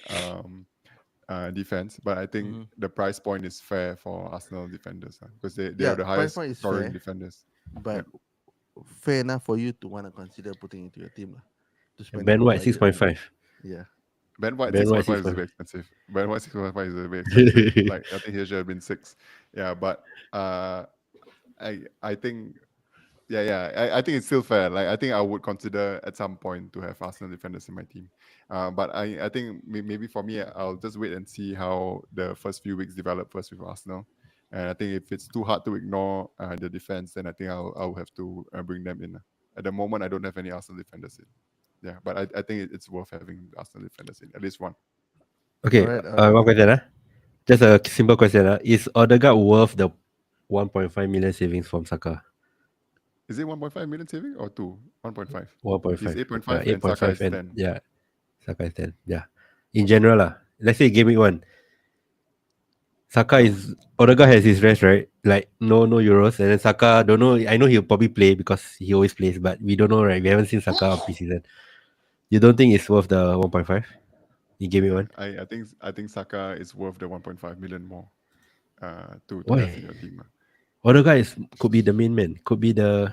defense, but I think Mm-hmm. the price point is fair for Arsenal defenders because they are Yeah, the price highest point is scoring fair, defenders. but Yeah, fair enough for you to want to consider putting into your team lah, to spend a Ben bit White budget. 6.5. Yeah. Ben White Ben White 6.5 is a 6.5. bit expensive. Ben White 6.5 is a bit expensive. Like I think he should have been 6. Yeah, but I think I think it's still fair. Like I think I would consider at some point to have Arsenal defenders in my team. But I think maybe for me, I'll just wait and see how the first few weeks develop first with Arsenal. And I think if it's too hard to ignore the defense, then I think I'll have to bring them in. At the moment, I don't have any Arsenal defenders in. Yeah, but I think it's worth having Arsenal defenders in, at least one. All Okay, right. one question. Just a simple question. Is Odegaard worth the 1.5 million savings from Saka? Is it 1.5 million saving or 2? 1.5. He's 1.5. 8.5 and Saka 8.5 is and 10. yeah, Saka is 10. Yeah. In general, let's say game week one, Saka is Odegaard has his rest, right? Like no Euros, and then Saka don't know. I know he'll probably play because he always plays, but we don't know, right? We haven't seen Saka on preseason. You don't think it's worth the 1.5 in game week one? I think Saka is worth the 1.5 million more to have in Why? your team. Odegaard could be the main man. Could be the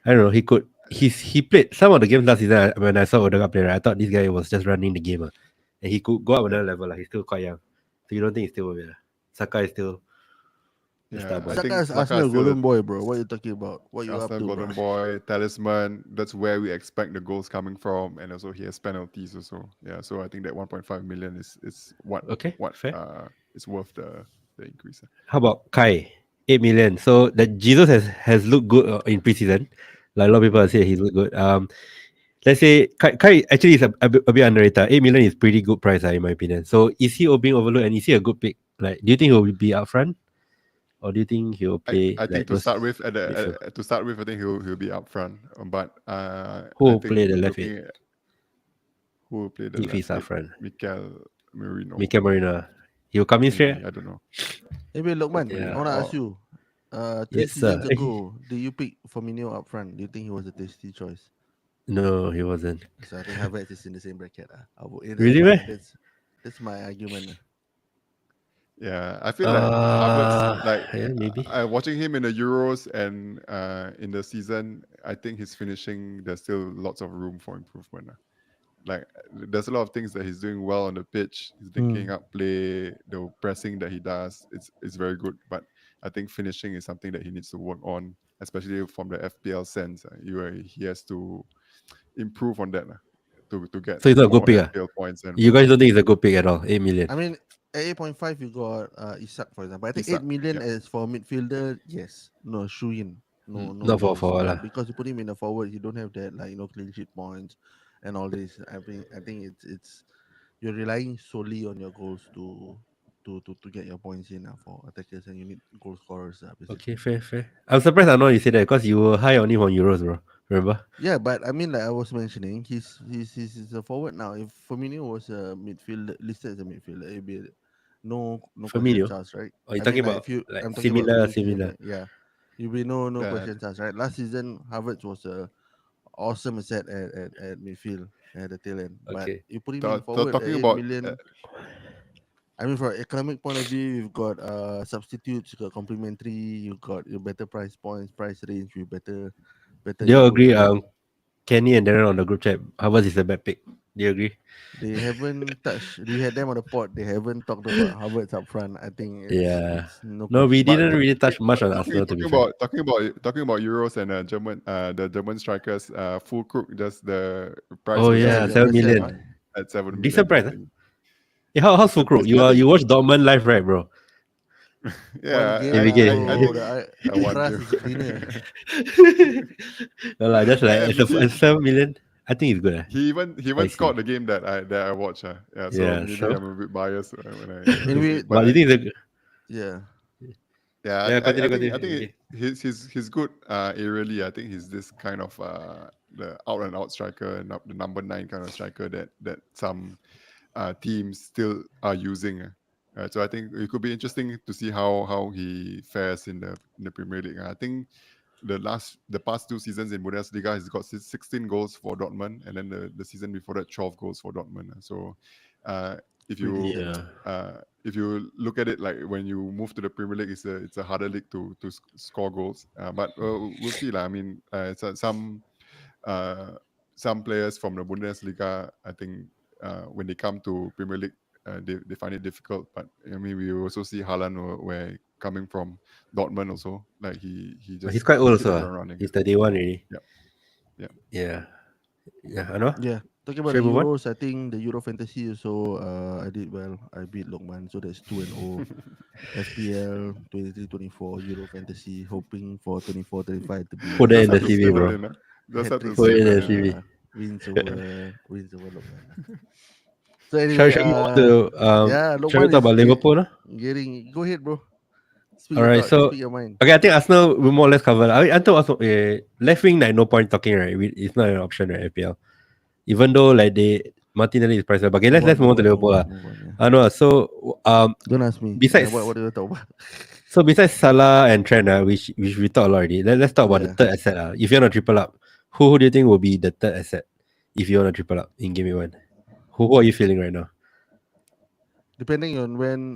I don't know. He could. He played some of the games last season. When I saw Odegaard play, right, I thought this guy was just running the game, and he could go up Yeah, another level. He's still quite young, so you don't think he's still over there. Saka is still the star yeah. I boy. Saka think is Saka is Arsenal still golden the boy, bro. What you talking about? What you up Arsenal to, bro? golden boy talisman. That's where we expect the goals coming from, and also he has penalties also. Yeah, so I think that 1.5 million is Okay, what fair. is worth the increase. How about Kai? 8 million. So that Jesus has looked good in preseason. Like a lot of people Mm. say he's looked good. Let's say Kai actually is a bit underrated. 8 million is pretty good price, in my opinion. So is he being overlooked and is he a good pick? Like, do you think he will be up front? Or do you think he'll play I think like those midfield? to start with, I think he'll be up front. But Who I will play think the left eight looking at who will play the if he's left up eight, front? Mikel Merino, Mikel Marina. He'll come in straight. maybe, I don't know. Maybe Lokman, Hopefully, I Yeah. wanna ask or you. Three Yes, sir. seasons ago, did you pick Firmino up front? Do you think he was a tasty choice? No, he wasn't. So I think Havertz is in the same bracket. Really, man? That's my argument. yeah, I feel like Havertz, like Yeah, maybe. watching him in the Euros and in the season, I think his finishing there's still lots of room for improvement. Like there's a lot of things that he's doing well on the pitch. He's linking Hmm. up play, the pressing that he does. It's very good, but I think finishing is something that he needs to work on, especially from the FPL sense. He has to improve on that to get So he's not a good more pick. FPL points and You more. guys don't think he's a good pick at all? 8 million. I mean, at 8.5, you got Isak, for example. I think 8 Isak, million yeah, is for midfielder. Yes. No, Shuyin. mm, No Not for issues. forward lah. Because you put him in the forward, you don't have that, clean sheet points. and all this. I think it's you're relying solely on your goals to get your points in for attackers, and you need goal scorers Okay, basically. fair. I'm surprised I know you said that because you were high on him on Euros, bro. Remember? Yeah, but I mean, like I was mentioning, he's a forward now. If Firmino was a midfield listed as a midfielder, it'd be no questions Firmino. asked, right? Or you I talking mean, like about if you, like I'm talking about the similar, new season, similar. right? Yeah, you'll be no Yeah. questions asked, right? Last season, Havertz was a awesome asset at midfield at the tail end, but Okay. you put him in forward at Talking 8 million. I mean, from an economic point of view, you've got substitutes, you got complementary, you got your better price points, price range with better Do you input agree? as well. Kenny and Darren on the group chat. Havertz is a bad pick. Do you agree? They haven't touched. We had them on the pod. They haven't talked about Havertz up front. I think Yeah. it's no No, we question. But didn't really touch much on Arsenal to be fair. talking about Euros and German the German strikers, full crook just the price Oh was just yeah, 7 million. 7 That's it, huh? million. at 7 million. Decent I price, huh? think. Yeah, how's Fukro? I think You watch Dortmund live, right, bro? One yeah, game lah, ABK. I bro. think The one grass game. is greener. No, like, just like And as 7 million, I think it's good. he even scored Spicy. the game that I watched. Yeah, so Yeah, maybe so I'm a bit biased when I see Anyway, it. but you think it's a yeah. Yeah, yeah, I think continue. ABK. he's good aerially. I think he's this kind of the out and out striker, the number nine kind of striker that some teams still are using. So I think it could be interesting to see how he fares in the Premier League. I think the past two seasons in Bundesliga, he's got 16 goals for Dortmund, and then the season before that, 12 goals for Dortmund. So uh, if Pretty you decent. Yeah. if you look at it like when you move to the Premier League, it's a harder league to score goals. But we'll see lah. I mean, uh, some players from the Bundesliga, I think when they come to Premier League, they find it difficult. But I mean, we also see Haaland where coming from Dortmund also, like he But he's just quite old hit the also. ground running. He's 31 already. Yep, yep. Yeah. Yeah, I know. Yeah. Talking about Should the we move on? Euros, I think the Euro Fantasy also I did well. I beat Lokman, so that's 2-0. FPL 23-24 Euro Fantasy, hoping for 24-35 to be Put that Just in the have to hat CV, save trick. it bro. in. Just Hat have to trick Put it save in the that wins, in. CV. wins over Lokman. So Shall, anyway, shall we move on to yeah, shall we Lokman talk is about Liverpool now? getting. Go ahead, bro. Speak All your right, thoughts. so Speak your mind. okay, I think Arsenal we more or less covered. I thought also left wing like no point talking, right? It's not an option, right? FPL. Even though like Martinelli is priced, but okay, let's move on to Liverpool. Move on. Yeah. I know. So Don't ask me. besides What do you talk about? besides Salah and Trent, which we talked already, let's talk about the Yeah. third asset. If you want to triple up, who do you think will be the third asset if you want to triple up in game one? Who are you feeling right now? Depending on when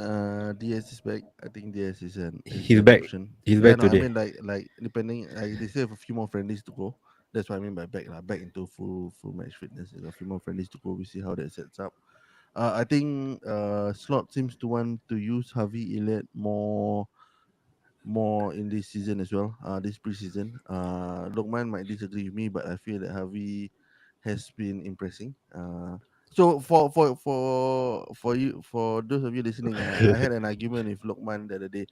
DS is back, I think DS is He's an back. option. He's Yeah, back no, I today. mean like depending. They still have a few more friendlies to go. That's what I mean by back lah. Back into full match fitness. There's a few more friendlies to go. We see how that sets up. I think Slot seems to want to use Harvey Elliott more in this season as well. This preseason. Lokman might disagree with me, but I feel that Harvey has been impressing. So for those of you listening, I had an argument with Lokman the other day.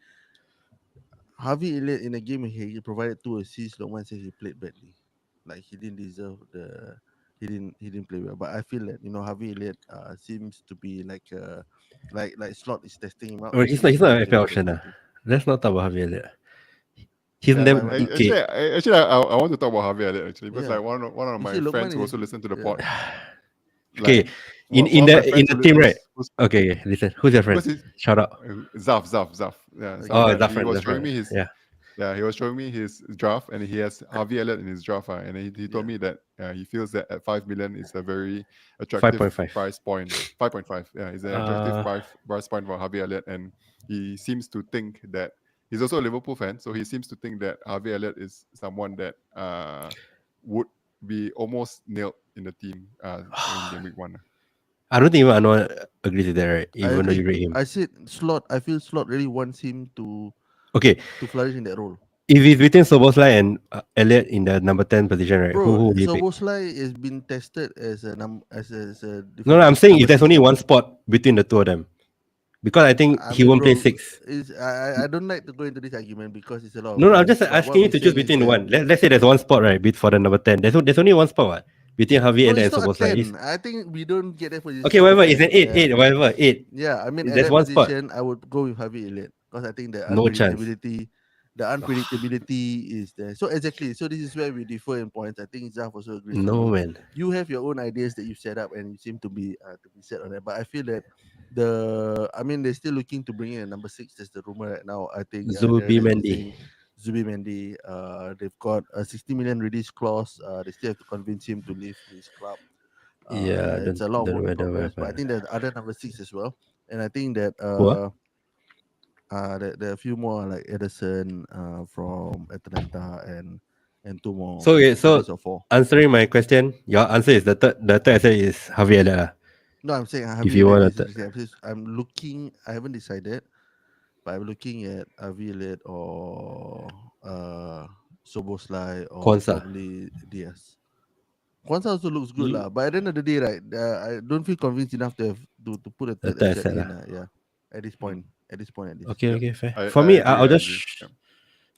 Harvey Elliott in a game he provided 2 assists. Lokman says he played badly, like he didn't deserve the. He didn't play well, but I feel that Harvey Elliott seems to be like Slot is testing him out Or to he's see not if he's he not has an the FPL option. capability. Let's not talk about Javier Elliott. He's Yeah, them why not? okay. I want to talk about Javier actually because Yeah, like one of you my see, friends Lokman who also is listen to the yeah. pod, Okay. like In one of my in friends the team, right? who's Okay, listen. Who's your friend? because he's Shout out. Zaf. Yeah, Okay. Oh, Zafran. He was showing Zafran. me his Yeah. Yeah, he was showing me his draft, and he has Harvey Elliott in his draft, and he told Yeah. me that he feels that at 5 million is a very attractive 5.5. price point. 5.5, yeah, is an attractive price point for Harvey Elliott, and he seems to think that he's also a Liverpool fan, so he seems to think that Harvey Elliott is someone that would be almost nailed in the team in game week 1. I don't think even Anwar agrees with that, right? I Even though agree. you rate him. I said Slot. I feel Slot really wants him to Okay. flourish in that role. If it's between Soboslai and Elliott in the number 10 position, right? Bro, Who would you pick? Soboslai has been tested as a No, I'm saying number if there's 6. only one spot between the two of them. Because I think I he mean, won't play bro, 6. I don't like to go into this argument because it's a lot of No, I'm opinions. just But what asking you we're to choose saying is between that one. Let's say there's one spot, right, for the number 10. There's only one spot, what? between Javi No, and it's not a Soboslai. 10. I think we don't get that Okay, position whatever. of It's an 10. eight, Yeah. eight, whatever, eight. Yeah, I mean, at There's that one spot. position, I would go with Javi Elliott because I think No chance. the unpredictability is there. So exactly, so this is where we differ in points. I think Zaf also agrees with No me. man. You have your own ideas that you set up, and you seem to be set on that. But I feel that I mean, they're still looking to bring in a number six. That's the rumor right now. I think Darren Zubi has been Mendy. saying Zubi Mendy. They've got a 60 million release clause. They still have to convince him to leave his club. Yeah, Yeah, it's a lot of don't know work in whether will progress, but I happen. think there's other number six as well, and I think that Who ah? there are a few more like Edison from Atlanta and two more, So okay, so so these are four. answering my question, your answer is the third answer is Javier lah. No, I'm saying If Avi you Elliott want a is third. interesting. I'm looking. I haven't decided, but I'm looking at Avi Elliott or Soboslai or Kwanzaa. probably Diaz. Kwanzaa also looks good You lah, but at the end of the day, right, I don't feel convinced enough to put a the third third asset asset in. lah. Yeah, at this point, at least. Okay, Yep. okay, fair. I, For I me, agree. I'll I just agree. Yep.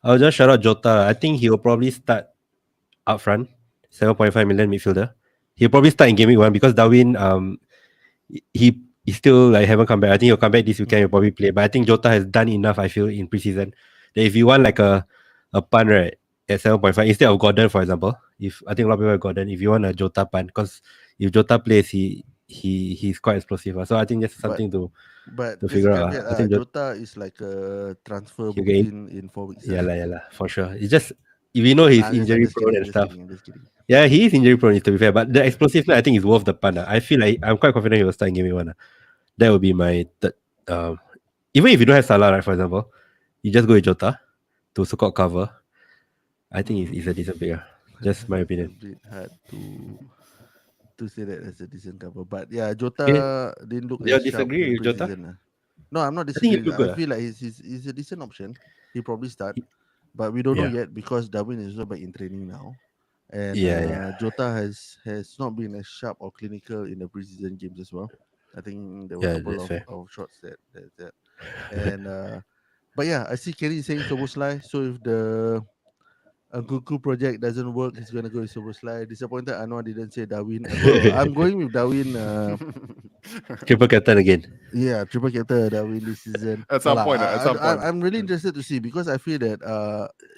I'll just shout out Jota. I think he will probably start up front, 7.5 million midfielder. He'll probably start in game week 1 because Darwin he still like haven't come back. I think he'll come back this weekend. He'll Mm. probably play. But I think Jota has done enough. I feel in preseason that if you want like a punt right at 7.5 instead of Gordon, for example, if I think a lot of people have Gordon, if you want a Jota punt, because if Jota plays, he's quite explosive. So I think that's But something to there's a figure out. caveat. I think Jota is like a transfer he'll booked get in. in 4 weeks. Yeah lah, for sure. It's just if you know he's I'm injury just prone kidding. and stuff. I'm just kidding. Yeah, he is injury prone to be fair, but the explosiveness I think is worth the punt. I feel like I'm quite confident he will start in game week 1. That would be my third. Um, Even if you don't have Salah, right, for example, you just go with Jota to so called cover. I think it's a decent pick. Just my It's a opinion. bit hard to say that as a decent cover, but yeah, Okay, Jota didn't look they'll as sharp disagree in with Jota. preseason. No, I'm not I think he disagreeing. look I good. feel like he's a decent option. He probably start, but we don't know Yeah, yet because Darwin is also back in training now, and yeah. Jota has not been as sharp or clinical in the preseason games as well. I think there were a Yeah, couple that's fair. of shots that and but yeah, I see Kenny saying Soboslai. So if the Kuku project doesn't work, he's gonna go with Soboslai. Disappointed Anwar didn't say Darwin. Bro, I'm going with Darwin. Triple captain again. Yeah, triple captain Darwin this season. At No some lah, point. At some point. I'm really interested to see because I feel that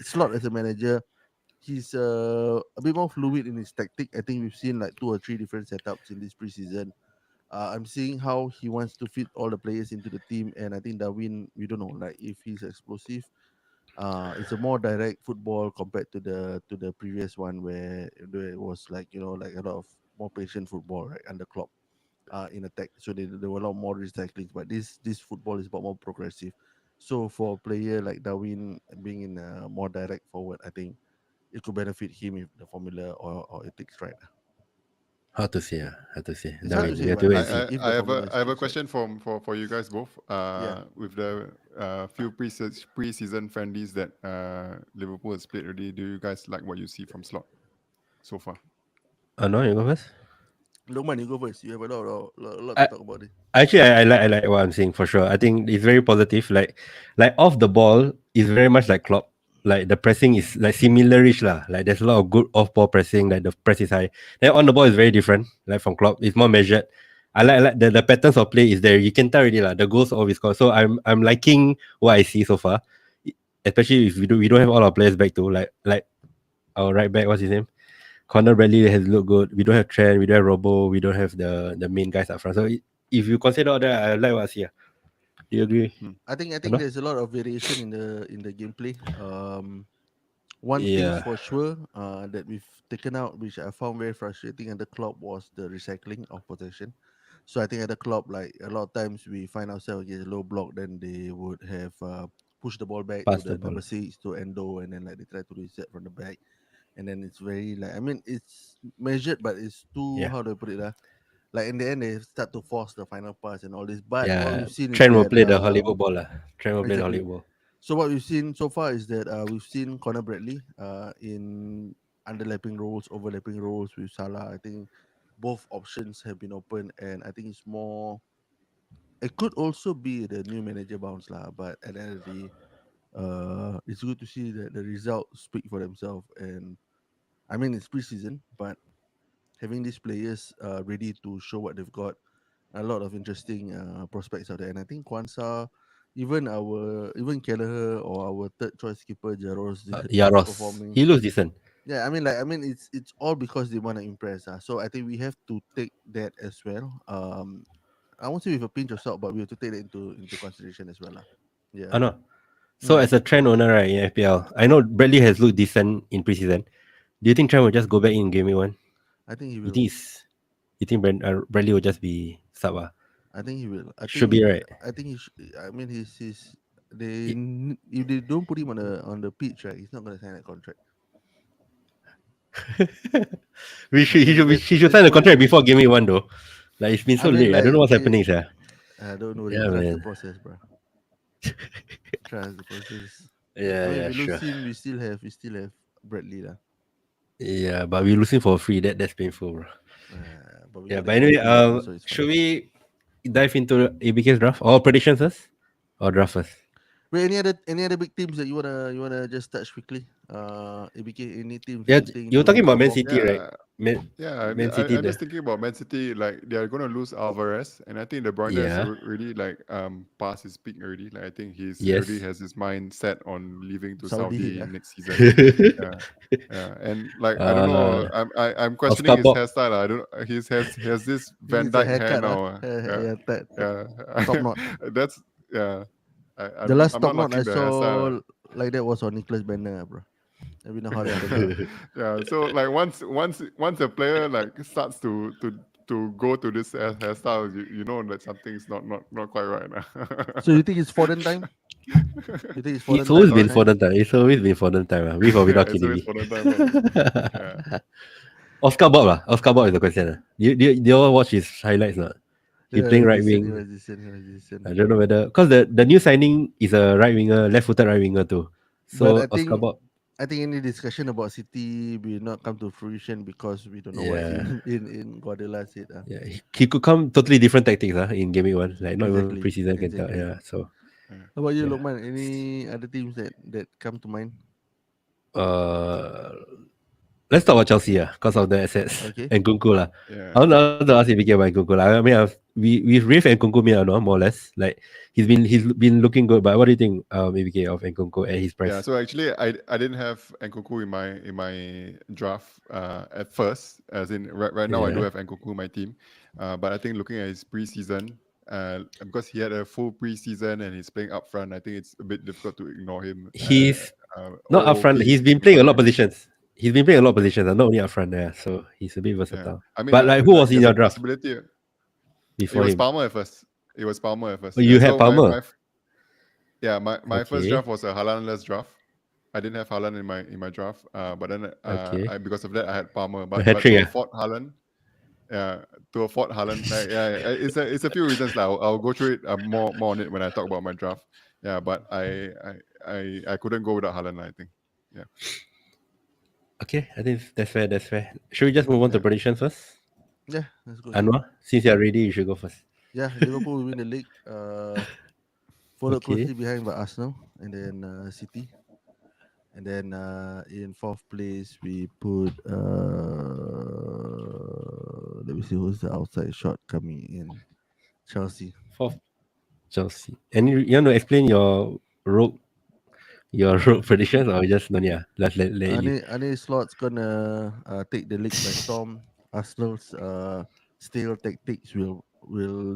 Slot as a manager, he's a bit more fluid in his tactic. I think we've seen like 2 or 3 different setups in this preseason. I'm seeing how he wants to fit all the players into the team, and I think Darwin, we don't know, like if he's explosive. It's a more direct football compared to the previous one where it was like like a lot of more patient football right under Klopp in attack. So there were a lot more recycling, but this football is about more progressive. So for a player like Darwin being in a more direct forward, I think it could benefit him if the formula or ethics right. How to say? How to say? It's hard to Darwin, we say, have but to wait I, and let's see. see I, if I the have formula a is I have a fixed right. question for you guys both. Yeah. With the few preseason friendlies that Liverpool has played already, do you guys like what you see from Slot so far? No, you go first. Lokman, you go first. You have a lot to talk about it. Actually, I like what I'm saying for sure. I think it's very positive. Like off the ball is very much like Klopp. Like the pressing is like similarish lah. Like there's a lot of good off ball pressing. Like the press is high. Then on the ball is very different. Like from Klopp, it's more measured. I like the patterns of play is there. You can tell already lah. The goals always score. So I'm liking what I see so far. Especially if we don't have all our players back to like our right back. What's his name? Conor Bradley has looked good. We don't have Trent, we don't have Robo, we don't have the main guys up front. So if you consider all that, I like what I see. Do you agree? I think No? there's a lot of variation in the gameplay. One thing Yeah, for sure that we've taken out, which I found very frustrating at the club, was the recycling of possession. So I think at the club, like a lot of times we find ourselves against a low block, then they would have pushed the ball back to pass the the ball. number six to Endo, and then like they try to reset from the back, and then it's very like I mean it's measured, but it's too Yeah, how do I put it like in the end they start to force the final pass and all this. But what yeah. we've seen is Trent will that play the Hollywood ball lah. Trent will play the exactly. Hollywood ball. So what we've seen so far is that we've seen Conor Bradley in underlapping roles, overlapping roles with Salah. I think both options have been open, and I think it's more. It could also be the new manager bounce lah, but at the end of the day, it's good to see that the results speak for themselves. And I mean, it's preseason, but having these players ready to show what they've got. A lot of interesting prospects out there, and I think Kwanzaa, even Kelleher or our third choice keeper Jaros is Yaros. performing. He looks decent. Yeah, it's all because they want to impress. So I think we have to take that as well. I won't say with a pinch of salt, but we have to take that into consideration as well. Yeah. I know. So Mm. as a trend owner, right, in FPL, I know Bradley has looked decent in preseason. Do you think Trent will just go back in game week one? I think he You will. think it's, you think Bradley will just be sub? I think he will. Should be right. I think he. I mean, he's. He- If they don't put him on the pitch, right, he's not gonna sign that contract. he should Let's sign a put it contract that way. before game week one though. Like it's been I so mean, late. I don't know like, what's happening, sir. don't worry. Yeah, Trust the man. process, bro. Trust the process. I Yeah, mean, if yeah, we sure. lose him, we still have Bradley lah. Yeah, but we're losing for free. That's painful, bro. But we Yeah, got but the anyway, guarantee also, so it's should fine. we dive into ABK's draft or predictions first, or draft first? Wait, any other big teams that you wanna just touch quickly? ABK, any teams that Yeah, you think you were talking to about Man perform? City, right? Yeah, Man, yeah. Man City, I'm the just thinking about Man City. Like they are going to lose Alvarez, and I think De Bruyne is yeah, really like past his peak already. Like I think he already yes. has his mind set on leaving to Saudi, Saudi yeah. next season. Yeah, yeah. And like I don't uh, know. I'm questioning Oscar his Bob. hairstyle. I don't. He has this He Van needs a Dyke hair haircut, now. Yeah, yeah, yeah. top knot. That's yeah. The last I'm top not knot I liking the hairstyle. saw like that was on Nicholas Banner, bro. I don't know how that happened. Yeah, so like once a player like starts to go to this hairstyle, you know that something's not quite right now. So you think it's foreign time? You think it's It's foreign always time this been Sorry. time? fun time. It's always been fun time. With or Yeah, without it's always KDB. for the time. Yeah. Oscar Bob lah. Oscar Bob is the question. Do you all watch his highlights not? He Yeah, he playing was right decent. He wing. was decent. He was decent. I don't know whether because the new signing is a right winger, left-footed right winger too. But So I Oscar think Bob, I think any discussion about City will not come to fruition because we don't know what yeah, him in Guardiola said. yeah, he could come totally different tactics in game week one, like not even Exactly, preseason can tell. exactly. Yeah, so Yeah. How about you, yeah. Lokman? Any other teams that come to mind? Uh, let's talk about Chelsea, because of the assets Okay. and Kunku lah. Yeah. I want to ask if we get about Kunku lah. I mean, we've raved and Kunku no, more or less. Like he's been looking good. But what do you think, ABK of Nkunku at his Yeah, price? so actually, I didn't have Nkunku in my draft at first. As in, right now I do Yeah, have Nkunku in my team, but I think looking at his preseason, because he had a full preseason and he's playing up front, I think it's a bit difficult to ignore him. he's not upfront. Okay, He's been he's playing a not lot of great. positions. He's been playing a lot of positions, not only upfront there. So he's a bit Yeah, versatile. I mean, But like, who was like in there's a your draft possibility. It before was him? Palmer at first. It was Palmer at Oh, first. Yeah, you had so Palmer. my first Okay, draft was a Haaland-less draft. I didn't have Haaland in my draft, but then okay. because of that I had Palmer. A But hat to trick, afford Haaland, yeah, to afford Haaland, yeah, it's a few reasons. Like, I'll go through it more on it when I talk about my draft. Yeah, but I couldn't go without Haaland. I think. Yeah, Okay, I think that's fair. That's fair. Should we just move on to yeah, predictions first? Yeah, let's go ahead. Anwar, since you're ready, you should go first. Yeah, Liverpool will win the league. Followed Okay. closely behind by Arsenal and then City. And then in fourth place we put let me see who's the outside shot coming in. Chelsea. Fourth, Chelsea. And you want to explain your rogue predictions or just no yeah? Let you. Any Slot's gonna take the league by storm. Arsenal's stale tactics will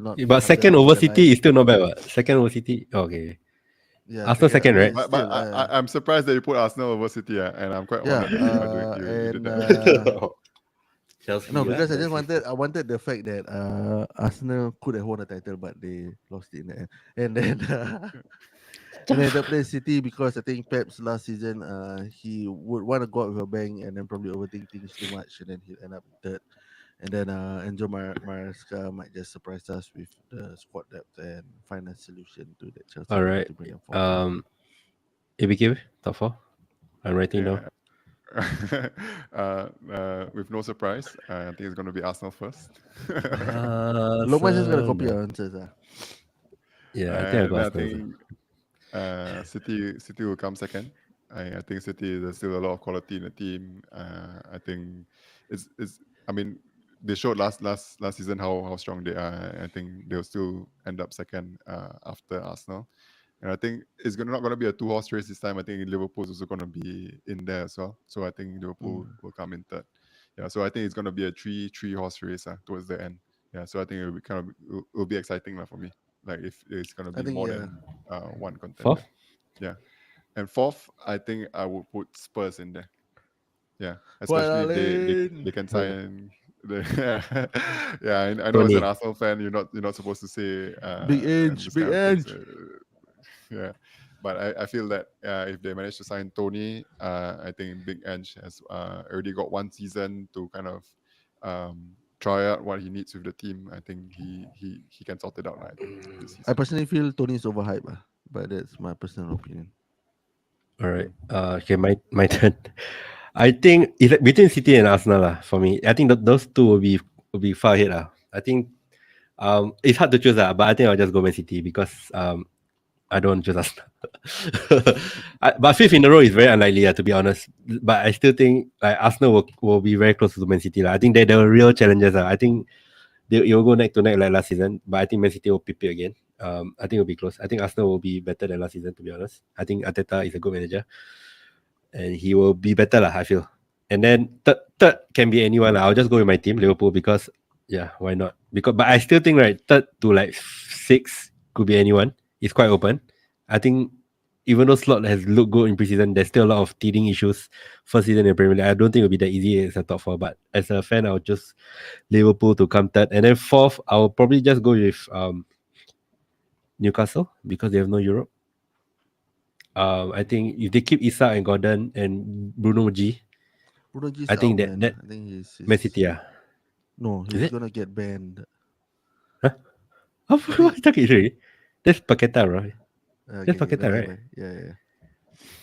not But help them second out in over the line. City is still not bad. What? Second over City. Okay. Yeah, Arsenal second. I second, mean, right? but still, I'm surprised that you put Arsenal over City, and I'm quite yeah. honored that you did And that. Chelsea, no, because Chelsea. I wanted the fact that Arsenal could have won the title, but they lost it in the end. And then and then the place City because I think Pep's last season he would want to go out with a bang and then probably overthink things too much and then he'll end up in third. And then Enzo Maresca might just surprise us with the squad depth and find a solution to that Chelsea All team right. to bring them forward. ABK top four. I'm writing down. Yeah. With no surprise, I think it's going to be Arsenal first. Lokman's just gonna Arsenal. copy our answers. Yeah, I think I And got I Arsenal also. think City will come second. I think City there's still a lot of quality in the team. I think it's I mean they showed last season how strong they are. I think they'll still end up second after Arsenal. And I think it's not going to be a 2-horse race this time. I think Liverpool's also going to be in there as well. So I think Liverpool will come in third. Yeah, so I think it's going to be a three-horse race towards the end. Yeah, so I think it'll be it'll be exciting for me. Like if it's going to I be think more yeah. than one contender. Fourth? Yeah, and fourth, I think I would put Spurs in there. Yeah, White especially if Lane. they can sign. Yeah, I know as an Tony. Arsenal fan, you're not supposed to say Big Inch, this Big kind of things. Inch. Yeah, but I feel that if they manage to sign Tony, I think Big Ange has already got one season to kind of try out what he needs with the team. I think he can sort it out. I think this I season. personally feel Tony is overhyped, but that's my personal opinion. All right. Okay, my turn. I think it's like between City and Arsenal for me. I think those two will be far ahead I think it's hard to choose but I think I'll just go Man City because I don't choose Arsenal. But fifth in a row is very unlikely to be honest. But I still think like Arsenal will be very close to Man City I think they're the real challengers I think you'll go neck to neck like last season, but I think Man City will pip it again. I think it'll be close. I think Arsenal will be better than last season, to be honest. I think Arteta is a good manager, and he will be better I feel. And then third can be anyone I'll just go with my team, Liverpool, because yeah, why not? But I still think right, third to like six could be anyone. It's quite open. I think even though Slot has looked good in preseason, there's still a lot of teething issues first season in Premier League. I don't think it'll be that easy as a top four, but as a fan, I'll just Liverpool to come third. And then fourth, I'll probably just go with Newcastle because they have no Europe. I think if they keep Isak and Gordon and Bruno G, Bruno G is I think out, that man. I think he's Man City, no, Is he's it? gonna get banned. Huh? Oh, what talking really? That's Paqueta, right? That's Okay, Paqueta, right? yeah.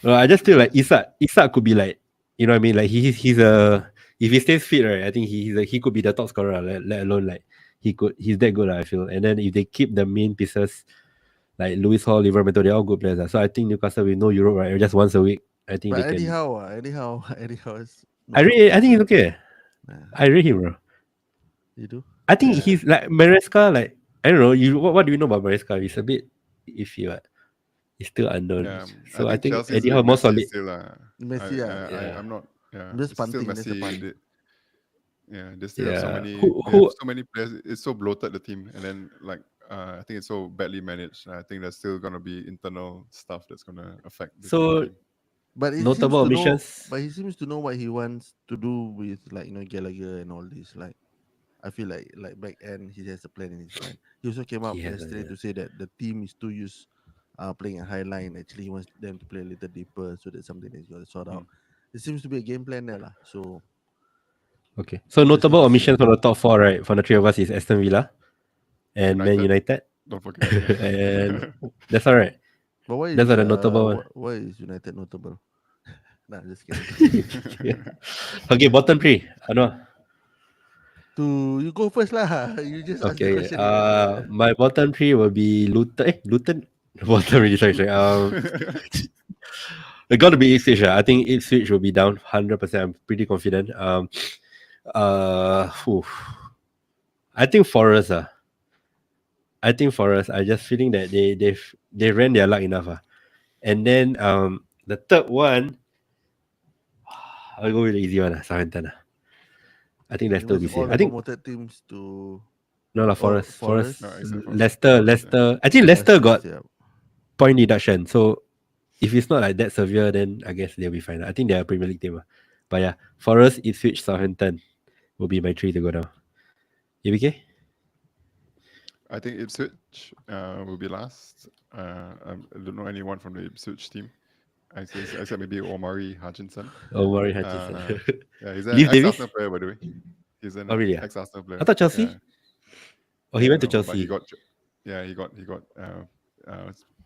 No, I just feel like Isak could be like, you know what I mean? Like he's a if he stays fit, right? I think he could be the top scorer. Let alone like he's that good. I feel. And then if they keep the main pieces like Lewis Hall, Liverpool, they're all good players. So I think Newcastle with no Europe, right? Just once a week, I think But they can. Eddie Howe is no problem. I think he's okay. Nah, I rate him, bro. you do? I think Yeah. he's like Maresca. Like I don't know. What do you know about Maresca? He's a bit iffy. He's still unknown. Yeah, I So I think think Chelsea's Eddie with Howe more Messi solid. still. Messi, Yeah. I'm not. Yeah, I'm just it's still punting. That's a Messi. punt. Yeah, they still have so Yeah. many. They have Who so many players. It's so bloated the team, and then like I think it's so badly managed. I think there's still gonna be internal stuff that's gonna affect the so team. But he seems notable to know. omissions? But he seems to know what he wants to do with Gallagher and all this. Like I feel like back end he has a plan in his mind. He also came up He has yesterday to say that the team is too used playing a high line. Actually, he wants them to play a little deeper, so that's something that he's got to sort out. Mm. It seems to be a game plan there, lah. So Okay. So we just need notable to see. omissions from the top four, right? From the three of us is Aston Villa and Man United, United. don't forget. And that's all right. But why That's is the notable one. why is United notable? Nah, just kidding. Okay, bottom three. I know. You go first lah. You just ask the Okay. question already. My bottom three will be Luton. Luton. Bottom really sorry. It got to be Ipswich. I think Ipswich will be down 100%. I'm pretty confident. Phew. I think Forest. I think Forest. I just feeling that they ran their luck enough. And then the third one, I'll go with the easy one. Southampton. I think You Leicester will must be safe. all I think promoted teams to no lah. oh, Forest. No, except for Leicester. I think Leicester got yeah. point deduction. So if it's not like that severe, then I guess they'll be fine. I think they're a Premier League team. But yeah, Forest, Ipswich, Southampton will be my three to go down. ABK? I think Ipswich will be last. I don't know anyone from the Ipswich team. I said maybe Omari Hutchinson. Oh, Murray Hutchinson. Yeah, he's Leif an Davis? ex-Arsenal player, by the way. He's an Oh, really? ex-Arsenal player. I thought Chelsea? Yeah. Oh, he Yeah, went to no, but Chelsea. he got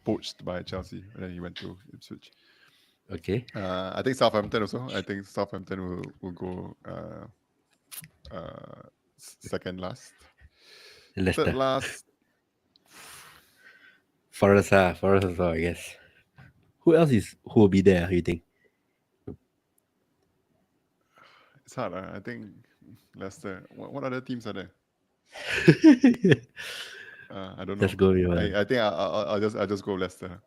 poached by Chelsea, and then he went to Ipswich. Okay. I think Southampton also. I think Southampton will go second last. Leicester. Third last. Forest as well, I guess. Who who will be there, you think? It's hard. I think Leicester. What other teams are there? I don't Let's know. go with one. I think I'll just go Leicester.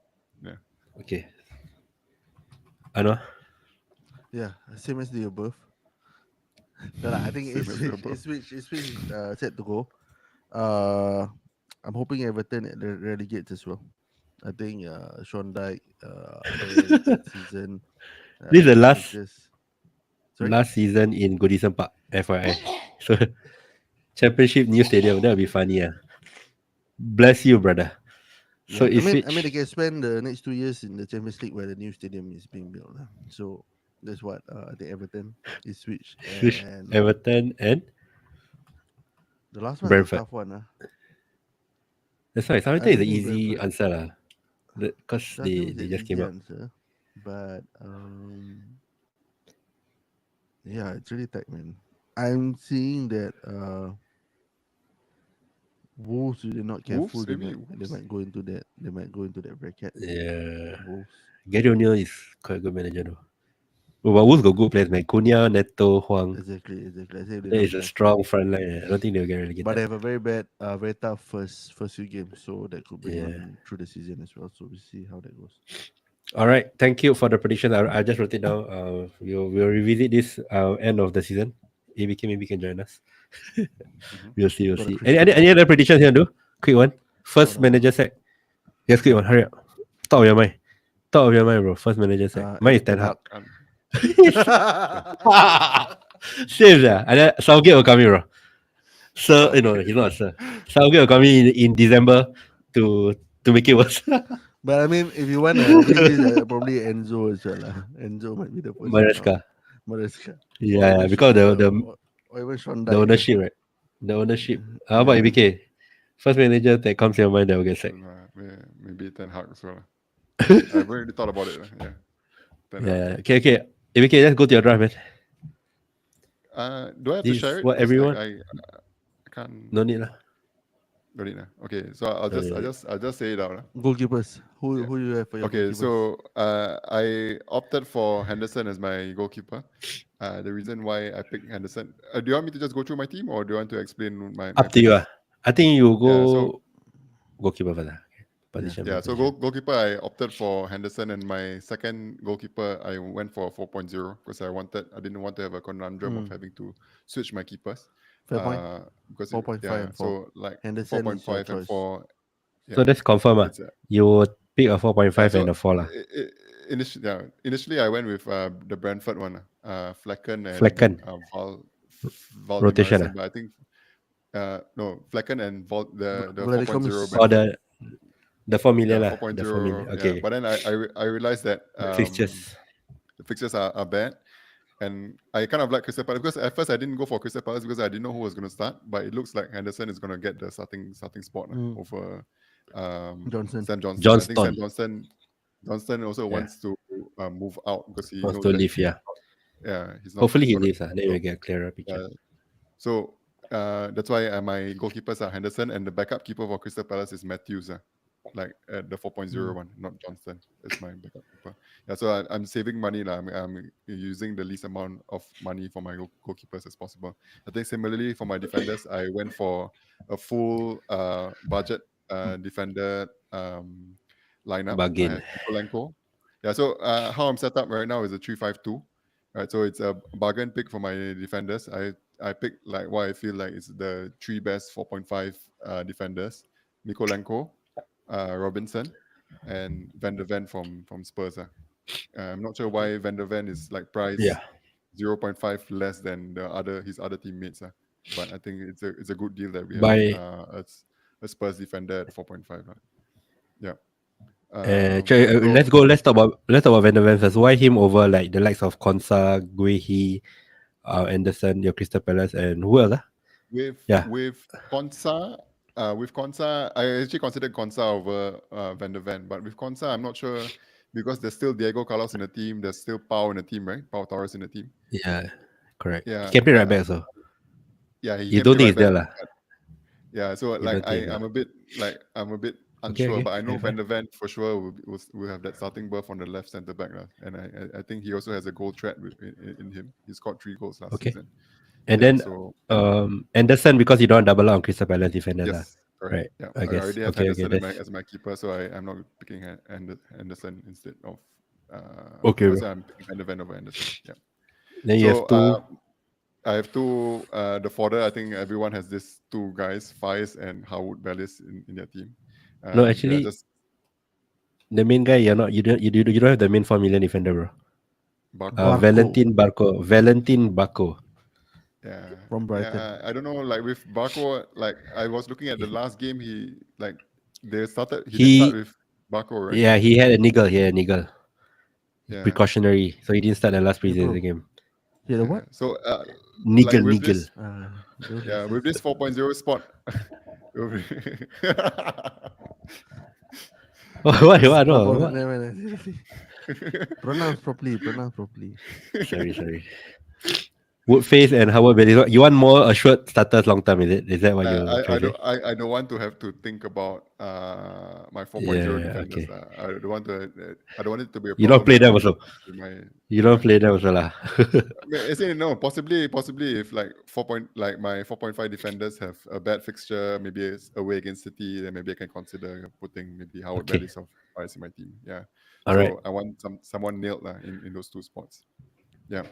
Yeah. Okay. Anwar? Yeah, same as the above. No, lah, I think Same as the above. Ipswich is set to go. Uh, I'm hoping Everton relegates as well. I think Sean Dyke had a very good season. This is the Managers. Sorry? last season in Goodison Park, FYI. So championship new stadium, that'll be funny. Bless you, brother. So Yeah, it's I mean, they can spend the next 2 years in the Champions League where the new stadium is being built. Lah. So that's what I think Everton is switch, Switch and Everton and the last one is a Brentford. tough one. That's why Southampton I is an don't think easy Brentford. answer because I think they, it's they an just easy came up. answer, but yeah, it's really tight, man. I'm seeing that Wolves, if they're not careful, Wolves, maybe they Wolves. might go into that bracket. Yeah. Wolves. Gary O'Neill is quite a good manager though. But Wolves got good players, man. Cunha, Neto, Huang. Exactly. I say they're That not is a careful. strong front line. I don't think they'll get But they relegated. have a very tough first few games, so that could bring Yeah. on through the season as well. So we'll see how that goes. All right. Thank you for the prediction. I just wrote it down. We'll revisit this end of the season. ABK maybe can join us. Mhm. We'll see. We'll For the see. crystal Any ball. other predictions you want to do? Quick one. First No. manager sack. Yes, quick one. Hurry up. Top of your mind. Top of your mind, bro. First manager sack. Mine is Ten Ten Hag. And Same, yeah. And then Southgate will come in, bro. Sir, Southgate. he's not a sir. Southgate will come in December to make it worse. But I mean, if you want to bring this, probably Enzo as well. Enzo might be the person out. Maresca. Maresca. Or Yeah, even because or even Sean the Dyche. ownership, right? The ownership. How about Yeah. ABK? First manager that comes to your mind that will get sacked. Maybe Ten Hag as well. I've already thought about it. Yeah. Ten Hag. Yeah. Okay. ABK, let's go to your draft, man. Do I have to This share is it? what Because everyone. I can't. No need lah. Got it now. Okay, so I'll No just need. I'll just say it out. Goalkeepers. Who Yeah. who you have for your Okay, goalkeepers? so I opted for Henderson as my goalkeeper. The reason why I picked Henderson. Do you want me to just go through my team, or do you want to explain my Up to you. picks? I think you Yeah. So go goalkeeper first. Okay. Position. yeah. by So position. goalkeeper, I opted for Henderson, and my second goalkeeper, I went for 4.0 because I didn't want to have a conundrum of having to switch my keepers. Fair point. Because 4.5 and 4. so like Henderson is your 4.5 and choice. 4. So Yeah. let's confirm. It's You would pick a 4.5 so and a 4 lah. initially I went with the Brentford one, Flecken and Flecken. Val Rotation, Demarson, but I think no, Flecken and the Vladicom 4.0 is- Or Brentford. the 4 million Yeah, lah. The 4 million. 4.0. Okay. Yeah, but then I realized that The fixtures. the fixtures are bad, and I kind of like Crystal Palace because at first I didn't go for Crystal Palace because I didn't know who was going to start, but it looks like Henderson is going to get the starting spot over Johnson. Sam Johnson. I think Sam Johnston. Johnston also Yeah. wants to move out because he Wants knows to that leave, yeah. he's not. Hopefully he gonna- leaves. Then we'll get a clearer picture. Yeah. So that's why my goalkeepers are Henderson, and the backup keeper for Crystal Palace is Matthews. Like the 4.0 one, not Johnston. That's my backup keeper. Yeah, so I'm saving money. I'm using the least amount of money for my goalkeepers as possible. I think similarly for my defenders, I went for a full budget defender lineup. Bargain. I had Nikolenko. Yeah, so how I'm set up right now is a 3-5-2. Right, so it's a bargain pick for my defenders. I picked like what I feel like is the three best 4.5 defenders: Nikolenko, Robinson, and Van der Ven from Spurs. I'm not sure why Van der Ven is like priced Yeah. 0.5 less than his other teammates. But I think it's a good deal that we By- have a Spurs defender at 4.5. Yeah. Let's talk about Van der Ven first. Why him over like the likes of Konsa, Guehi, Anderson, your Crystal Palace, and who else? With Konsa, I actually considered Konsa over Van der Ven, but with Konsa, I'm not sure because there's still Diego Carlos in the team. There's still Pau in the team, right? Pau Torres in the team. Yeah, correct. Yeah, He can play right back, so yeah, you don't think he's there, lah. Yeah, so like I'm a bit unsure, okay, but I know fair, Van der Ven for sure will have that starting berth on the left centre back, and I think he also has a goal threat in him. He scored 3 goals last Okay. season. And Yeah, then so Anderson, because you don't double out on Crystal Palace defender lah. yes, correct. Right. Yeah, I I guess. already have Okay, Henderson that's as my keeper, so I'm not picking Henderson instead of. okay, Or bro. say I'm picking Van de Ven over Henderson. Yeah. Then you So have two. I have two. The fodder. I think everyone has these two guys, Faiz and Howard Bellis in their team. No, They're actually, just the main guy you don't have the main 4 million defender, bro. Barco. Barco Valentin Barco. Yeah, from Brighton. yeah. I don't know. Like with Barco, like I was looking at the last game. He like they started. He didn't start He with Barco, right? Yeah, he had a niggle. Yeah, Precautionary. So he didn't start the last Hey preseason bro, game. you know what? So like Niggle, with niggle. this, Don't yeah, listen. with this 4.0 spot. What? What? No, No, what? never mind. Pronounce properly. Sorry. Woodface and Howard Bailey. You want more assured starters long term, is it? Is that what you're trying to say? I don't want to have to think about my 4.0 Yeah, defenders. okay. I don't want to. I don't want it to be a You don't problem play them also. with my. You don't play them also lah. I mean, I say no. Possibly if like like my 4.5 defenders have a bad fixture, maybe it's away against City, then maybe I can consider putting maybe Howard Okay. Bellis of Rice in my team. Yeah. All right. So I want someone nailed in those two spots. Yeah.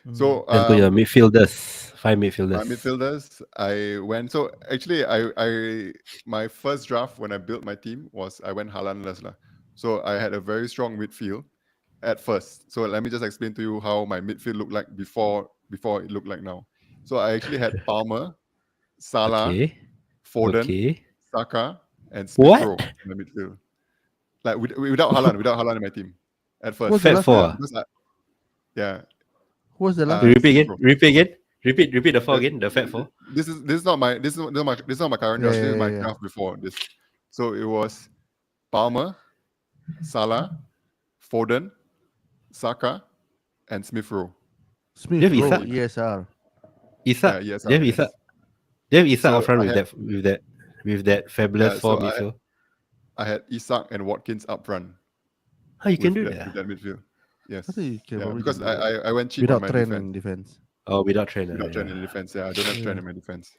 Mm. So Let's go your midfielders. 5 midfielders. my midfielders, I went. So actually, I my first draft when I built my team was I went Haaland-less lah. So I had a very strong midfield at first. So let me just explain to you how my midfield looked like before it looked like now. So I actually had Palmer, Salah, Okay. Foden, Okay. Saka, and Smith Rowe What? in the midfield. Like without Haaland in my team at first. What's the Fat last four. one? Ah? Because yeah, Who was the last? Repeat Smith again. Rowe. Repeat the four again. The fat four. This is not my current draft. This is my Yeah. draft before this. So it was Palmer, Salah, Foden, Saka, and Smith Rowe. Smith Jeff Rowe, Isak. ESR. Isak. Yes, Jeff yes. Isak. Jeff Isak So up front I with had- that fabulous Yeah, four so midfield. I had Isak and Watkins up front. How you can with do that, that? with that midfield. Yes. I think you can Yeah, probably because do that. I went cheap Without on my trend defense. in defense. Oh, without trainer. Without trend in defense. Yeah, I don't have trend in my defense.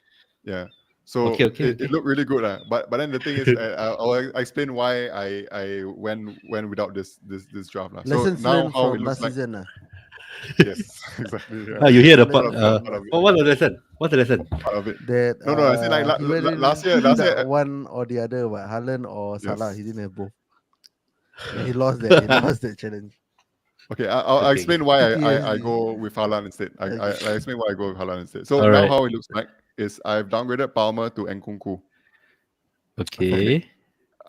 Yeah. So Okay. it looked really good. But then the thing is, I'll explain why I went without this draft. So Lessons now learned how it from looks last like. season. Yes, exactly. Yeah. Oh, you hear the Part part. of part of it. What's the lesson? What's the lesson? Part of it. That No, I said like he went in last year. without one or the other, but Haaland or Salah, Yes. he didn't have both. And he lost that. He lost that challenge. Okay, I'll Okay. explain why I PTSD. go with Haaland instead. I Okay. explain why I go with Haaland instead. So All now right. how it looks like is I've downgraded Palmer to Nkunku. Okay.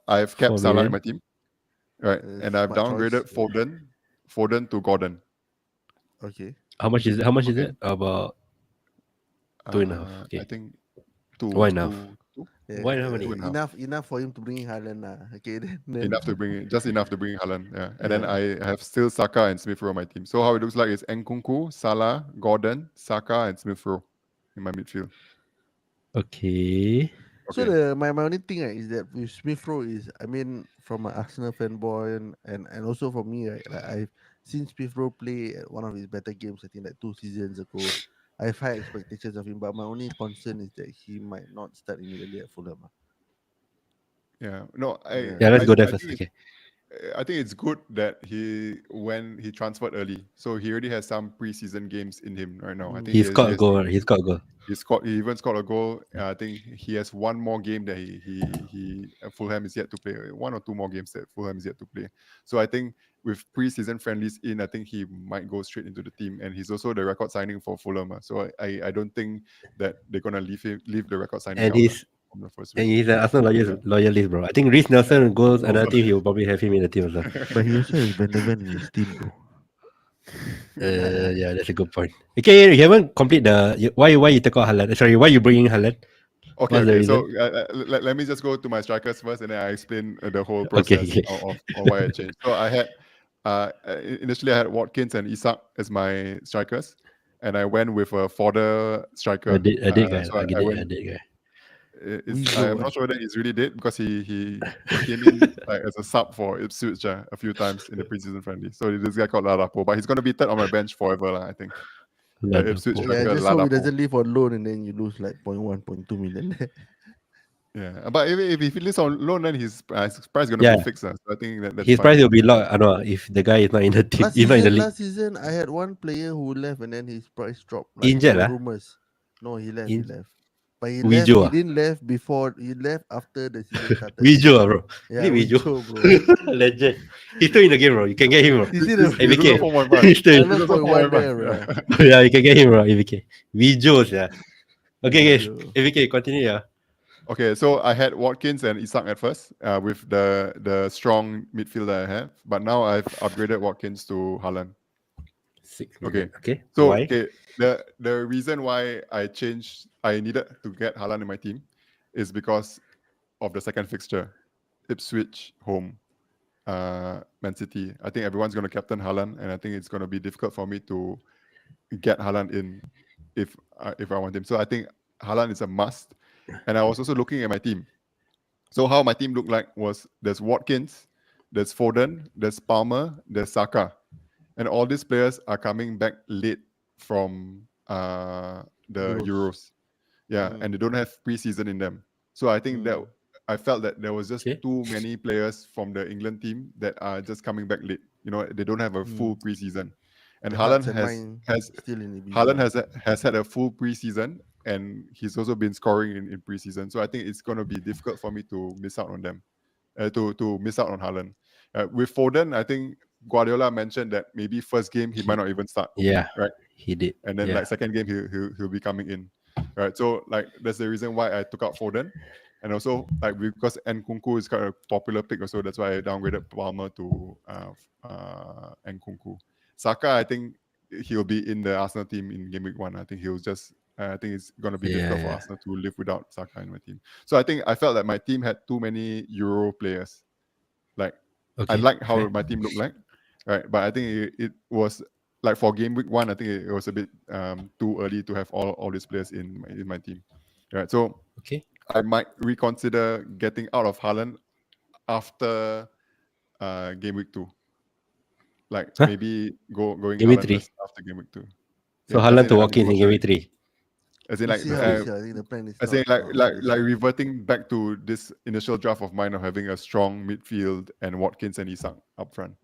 I've kept 4 Salah in million. my team, right? It's And I've smart downgraded choice. Foden to Gordon. Okay. How much is it? Okay. About 2.5. Okay. I think two. Why enough? Two. Yeah, Why how many? enough for him to bring Haaland. Okay, then Enough to bring Haaland. Yeah. And then Yeah. I have still Saka and Smith Rowe on my team. So how it looks like is Nkunku, Salah, Gordon, Saka, and Smith Rowe in my midfield. Okay. So Okay. my only thing is that with Smith Rowe is, I mean, from an Arsenal fanboy and also for me, right, like I've seen Smith Rowe play at one of his better games. I think like 2 seasons ago. I have high expectations of him, but my only concern is that he might not start immediately at Fulham. Yeah. No, Yeah, let's go there I first. think Okay. I think it's good that when he transferred early, so he already has some preseason games in him right now. I think He scored a goal. He scored a goal. He even scored a goal. I think he has one more game that he Fulham is yet to play. One or two more games that Fulham is yet to play. So I think with preseason friendlies in, I think he might go straight into the team. And he's also the record signing for Fulham. So I don't think that they're gonna leave the record signing And out he's from the first and week. he's an Arsenal loyalist, bro. I think Reece Nelson goes another Also. team. He will probably have him in the team also. But he also has Van de Ven in his team, bro. Yeah, that's a good point. Okay, you haven't complete why you take out Haaland? Sorry, why you bringing Haaland? Okay, What's the okay. So reason? let me just go to my strikers first, and then I explain the whole process Okay. of why I changed. So I had initially I had Watkins and Isak as my strikers, and I went with a fodder striker. I did guy. So I went. did guy. I'm not sure whether he's really dead because he came in like as a sub for Ipswich a few times in the preseason friendly. So this guy called Larapo, but he's gonna be third on my bench forever, I think. Ipswich Yeah, striker just hope he Ladapo. doesn't leave on loan and then you lose like 0.1, 0.2 million there. Yeah, but if he leaves on loan, then his price gonna be Yeah, fixed. So I think that's his price fine. will be low. I know if the guy is not in the team, he's not in the league. Last season, I had one player who left and then his price dropped. Like there Injured were lah. rumors. No, he left. He In left. But he left. Wijo He ah. didn't left before. He left after the season started. Wijo ah, bro. Is Yeah, it Wijo? Wicho, bro. Legend. He's still in the game, bro. You can get him, bro. He's in He's the also ABK. game. 4.1. He's still. He's also 11.1 4.1. there, bro. Yeah, you can get him, bro. ABK. Wijo, yeah. Okay, guys. Wijo. ABK, continue, yeah. Okay, so I had Watkins and Isak at first, with the strong midfielder I have, but now I've upgraded Watkins to Haaland. 6 Okay. million. Okay. So Why? okay, the reason why I needed to get Haaland in my team is because of the second fixture, Ipswich home, Man City. I think everyone's gonna captain Haaland, and I think it's gonna be difficult for me to get Haaland in if I want him. So I think Haaland is a must. And I was also looking at my team. So how my team looked like was there's Watkins, there's Foden, there's Palmer, there's Saka, and all these players are coming back late from the Euros. Euros. Yeah, Mhm. and they don't have preseason in them. So I think that I felt that there was just Okay. too many players from the England team that are just coming back late. You know, they don't have a full preseason. And The Haaland hearts and has mind has still in the Haaland has had a full preseason, and he's also been scoring in preseason. So I think it's going to be difficult for me to miss out on them, to miss out on Haaland. With Foden, I think Guardiola mentioned that maybe first game he might not even start, Yeah, right? he did. And then Yeah. like second game he'll be coming in, right? So like that's the reason why I took out Foden, and also like because Nkunku is kind of popular pick, also that's why I downgraded Palmer to Nkunku. Saka, I think he'll be in the Arsenal team in game week 1. I think he'll just I think it's gonna be difficult for Yeah. Arsenal to live without Saka in my team. So I think I felt that my team had too many Euro players. Like I Okay. like how fair. my team looked like, right? But I think it was like for game week 1, I think it was a bit too early to have all these players in my team, right? So Okay. I might reconsider getting out of Haaland after game week 2. Like Huh? maybe going Game week 3. Haalandless after game week 2. So Yeah, as Haaland in to I walk haven't in watched game already. week 3. As in We'll like see how. We'll see how. I think the plan is as in not like reverting back to this initial draft of mine of having a strong midfield and Watkins and Isak up front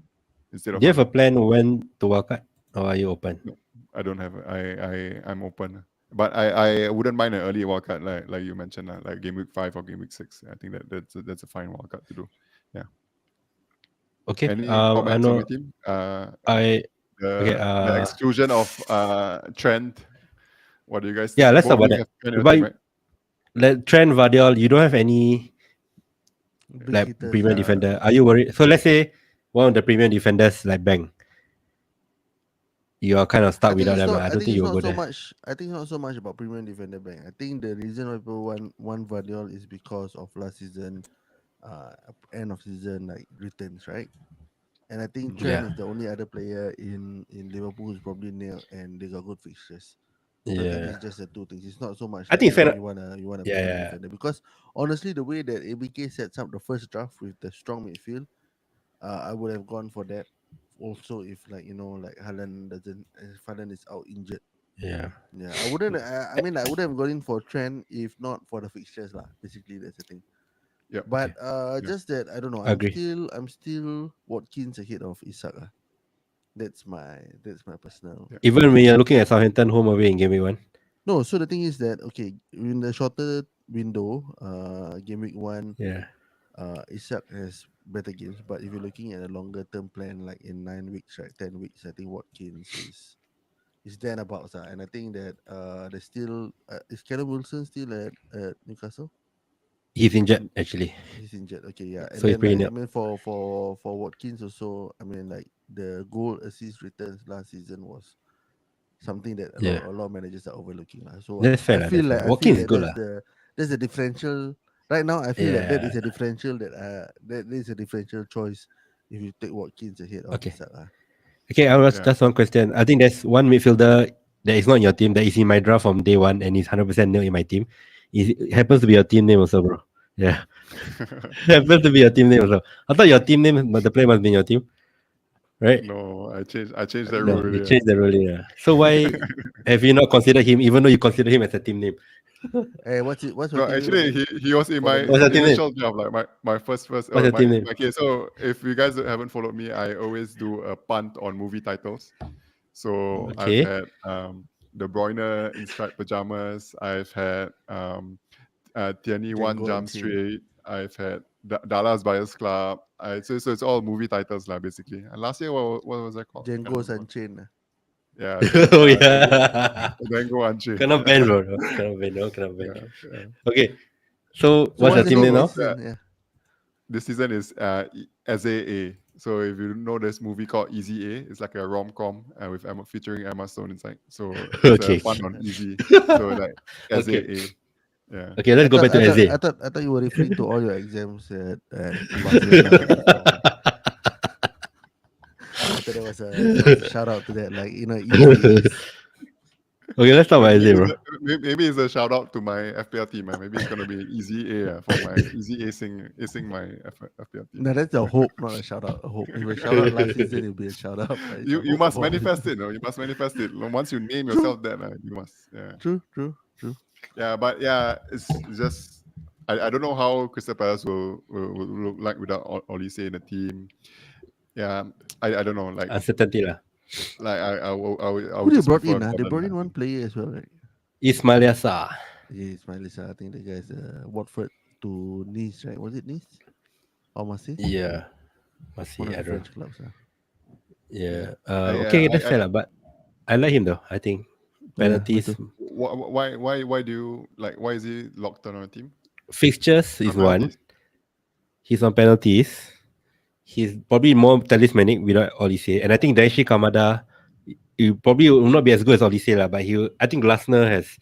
instead of Do you have a Haaland. plan when to walk out? Or are you open? No, I don't have. I'm open, but I wouldn't mind an early wildcard like you mentioned, like game week 5 or game week 6. I think that's a fine wildcard to do. Yeah. Okay. Any I comments on my know. team? I okay. The exclusion of Trent. What do you guys Yeah. think? Let's Both talk of about you that. have Trent in your But team, right? Trent Vardiol, you don't have any big like hitters. premium defender. Are you worried? So let's say one of the premium defenders like Bang, you are kind of stuck I think without it's them. not. I I don't think think it's you will not go so there. much. I think not so much about premium defender bank. I think the reason why people want Vardiol is because of last season, end of season like returns, right? And I think Trent Yeah. is the only other player in Liverpool who's probably near and they got good fixtures. So I think Yeah. it's just the two things. It's not so much I like think it's fair. you want a Yeah. premium Yeah. defender because honestly, the way that ABK sets up the first draft with the strong midfield, I would have gone for that. Also, if like like Haaland doesn't, if Haaland is out injured. Yeah. Yeah, I wouldn't. I mean, I would have gone in for Trent if not for the fixtures, lah. Basically, that's the thing. Yep. But Yeah. just that I don't know. Agree. I'm still Watkins ahead of Isak. That's my personal. Yeah. Even when you're looking at Southampton home away in game week 1. No, so the thing is that okay, in the shorter window, game week 1, Yeah. Isak has better games. But if you're looking at a longer term plan, like in 9 weeks, right, 10 weeks, I think Watkins is then about that. And I think that there's still is Callum Wilson still at Newcastle? He's injured actually. He's injured. Okay, yeah. And So he's then pretty like, I nil. mean for Watkins also, I mean like the goal assist returns last season was something that Yeah. a lot of managers are overlooking. So That's fair. I feel That's like fair. Watkins is good. that's the differential right now. I feel like that is Yeah. a differential that is a differential choice if you take Watkins ahead of Okay. Isak. Okay, I was Yeah. just one question. I think there's one midfielder that is not in your team that is in my draft from day one and is 100% nil in my team. It happens to be your team name also, bro. Yeah. Happens to be your team name also. I thought your team name, but the player must be in your team, right? No, I changed that No, rule you already. changed the rule. Yeah. So why have you not considered him, even though you consider him as a team name? Hey, what's your No, team name actually, again? he was in For the my What's your listeners. team name? initial job, like my first What's your team name? my okay. So if you guys haven't followed me, I always do a punt on movie titles. So I've Okay. had De Bruyne in striped pajamas. I've had Tierney One Django Jump Unchained. Street. I've had Dallas Buyers Club. So it's all movie titles lah, basically. And last year, what was that called? I can't Django's remember. Unchained. Yeah, Oh Dango yeah. Dango Unchained. Cannot ban, bro. Cannot ban. No, cannot ban. Yeah, yeah. Okay. So So what's your what's the team name name of now? this season? Yeah. This season is SAA. So if you know this movie called Easy A, it's like a rom com with Emma featuring Emma Stone inside. So it's a Okay. fun on Easy. So like Okay. SAA. Yeah. Okay, let's go back to Eze. I thought you were referring to all your exams at Barcelona. So I thought there was a shout out to that, like easy A's. Okay, let's talk about Maybe Eze, it's bro. maybe it's a shout out to my FPL team. Maybe it's gonna be Easy A for my Easy acing my FPL team. No, that's a hope, not a shout out. A hope. If a shout out last season, it'll be a shout out. But it's a You hope must for this manifest season. it. No, you must manifest it. Once you name True, yourself that, you must. Yeah. true. Yeah, but yeah, it's just I don't know how Crystal Palace will look like without Olise in the team. Yeah, I don't know. Uncertainty lah. I Who would they just brought prefer in? They Gordon, brought in I one think. player as well, right? Ismail Yasa. Yeah, Ismail Issa. I think the guy's Watford to Nice, right? Was it Nice or Marseille? Yeah. One Masih, of I the don't know. French clubs. Yeah. I Okay, that's fair lah. But I like him though. I think Yeah, me penalties, too. why do you like why is he locked on a team? fixtures is one. Penalties? He's on penalties. He's probably more talismanic without Olise. And I think Daishi Kamada, he probably will not be as good as Olise lah. But I think Glasner has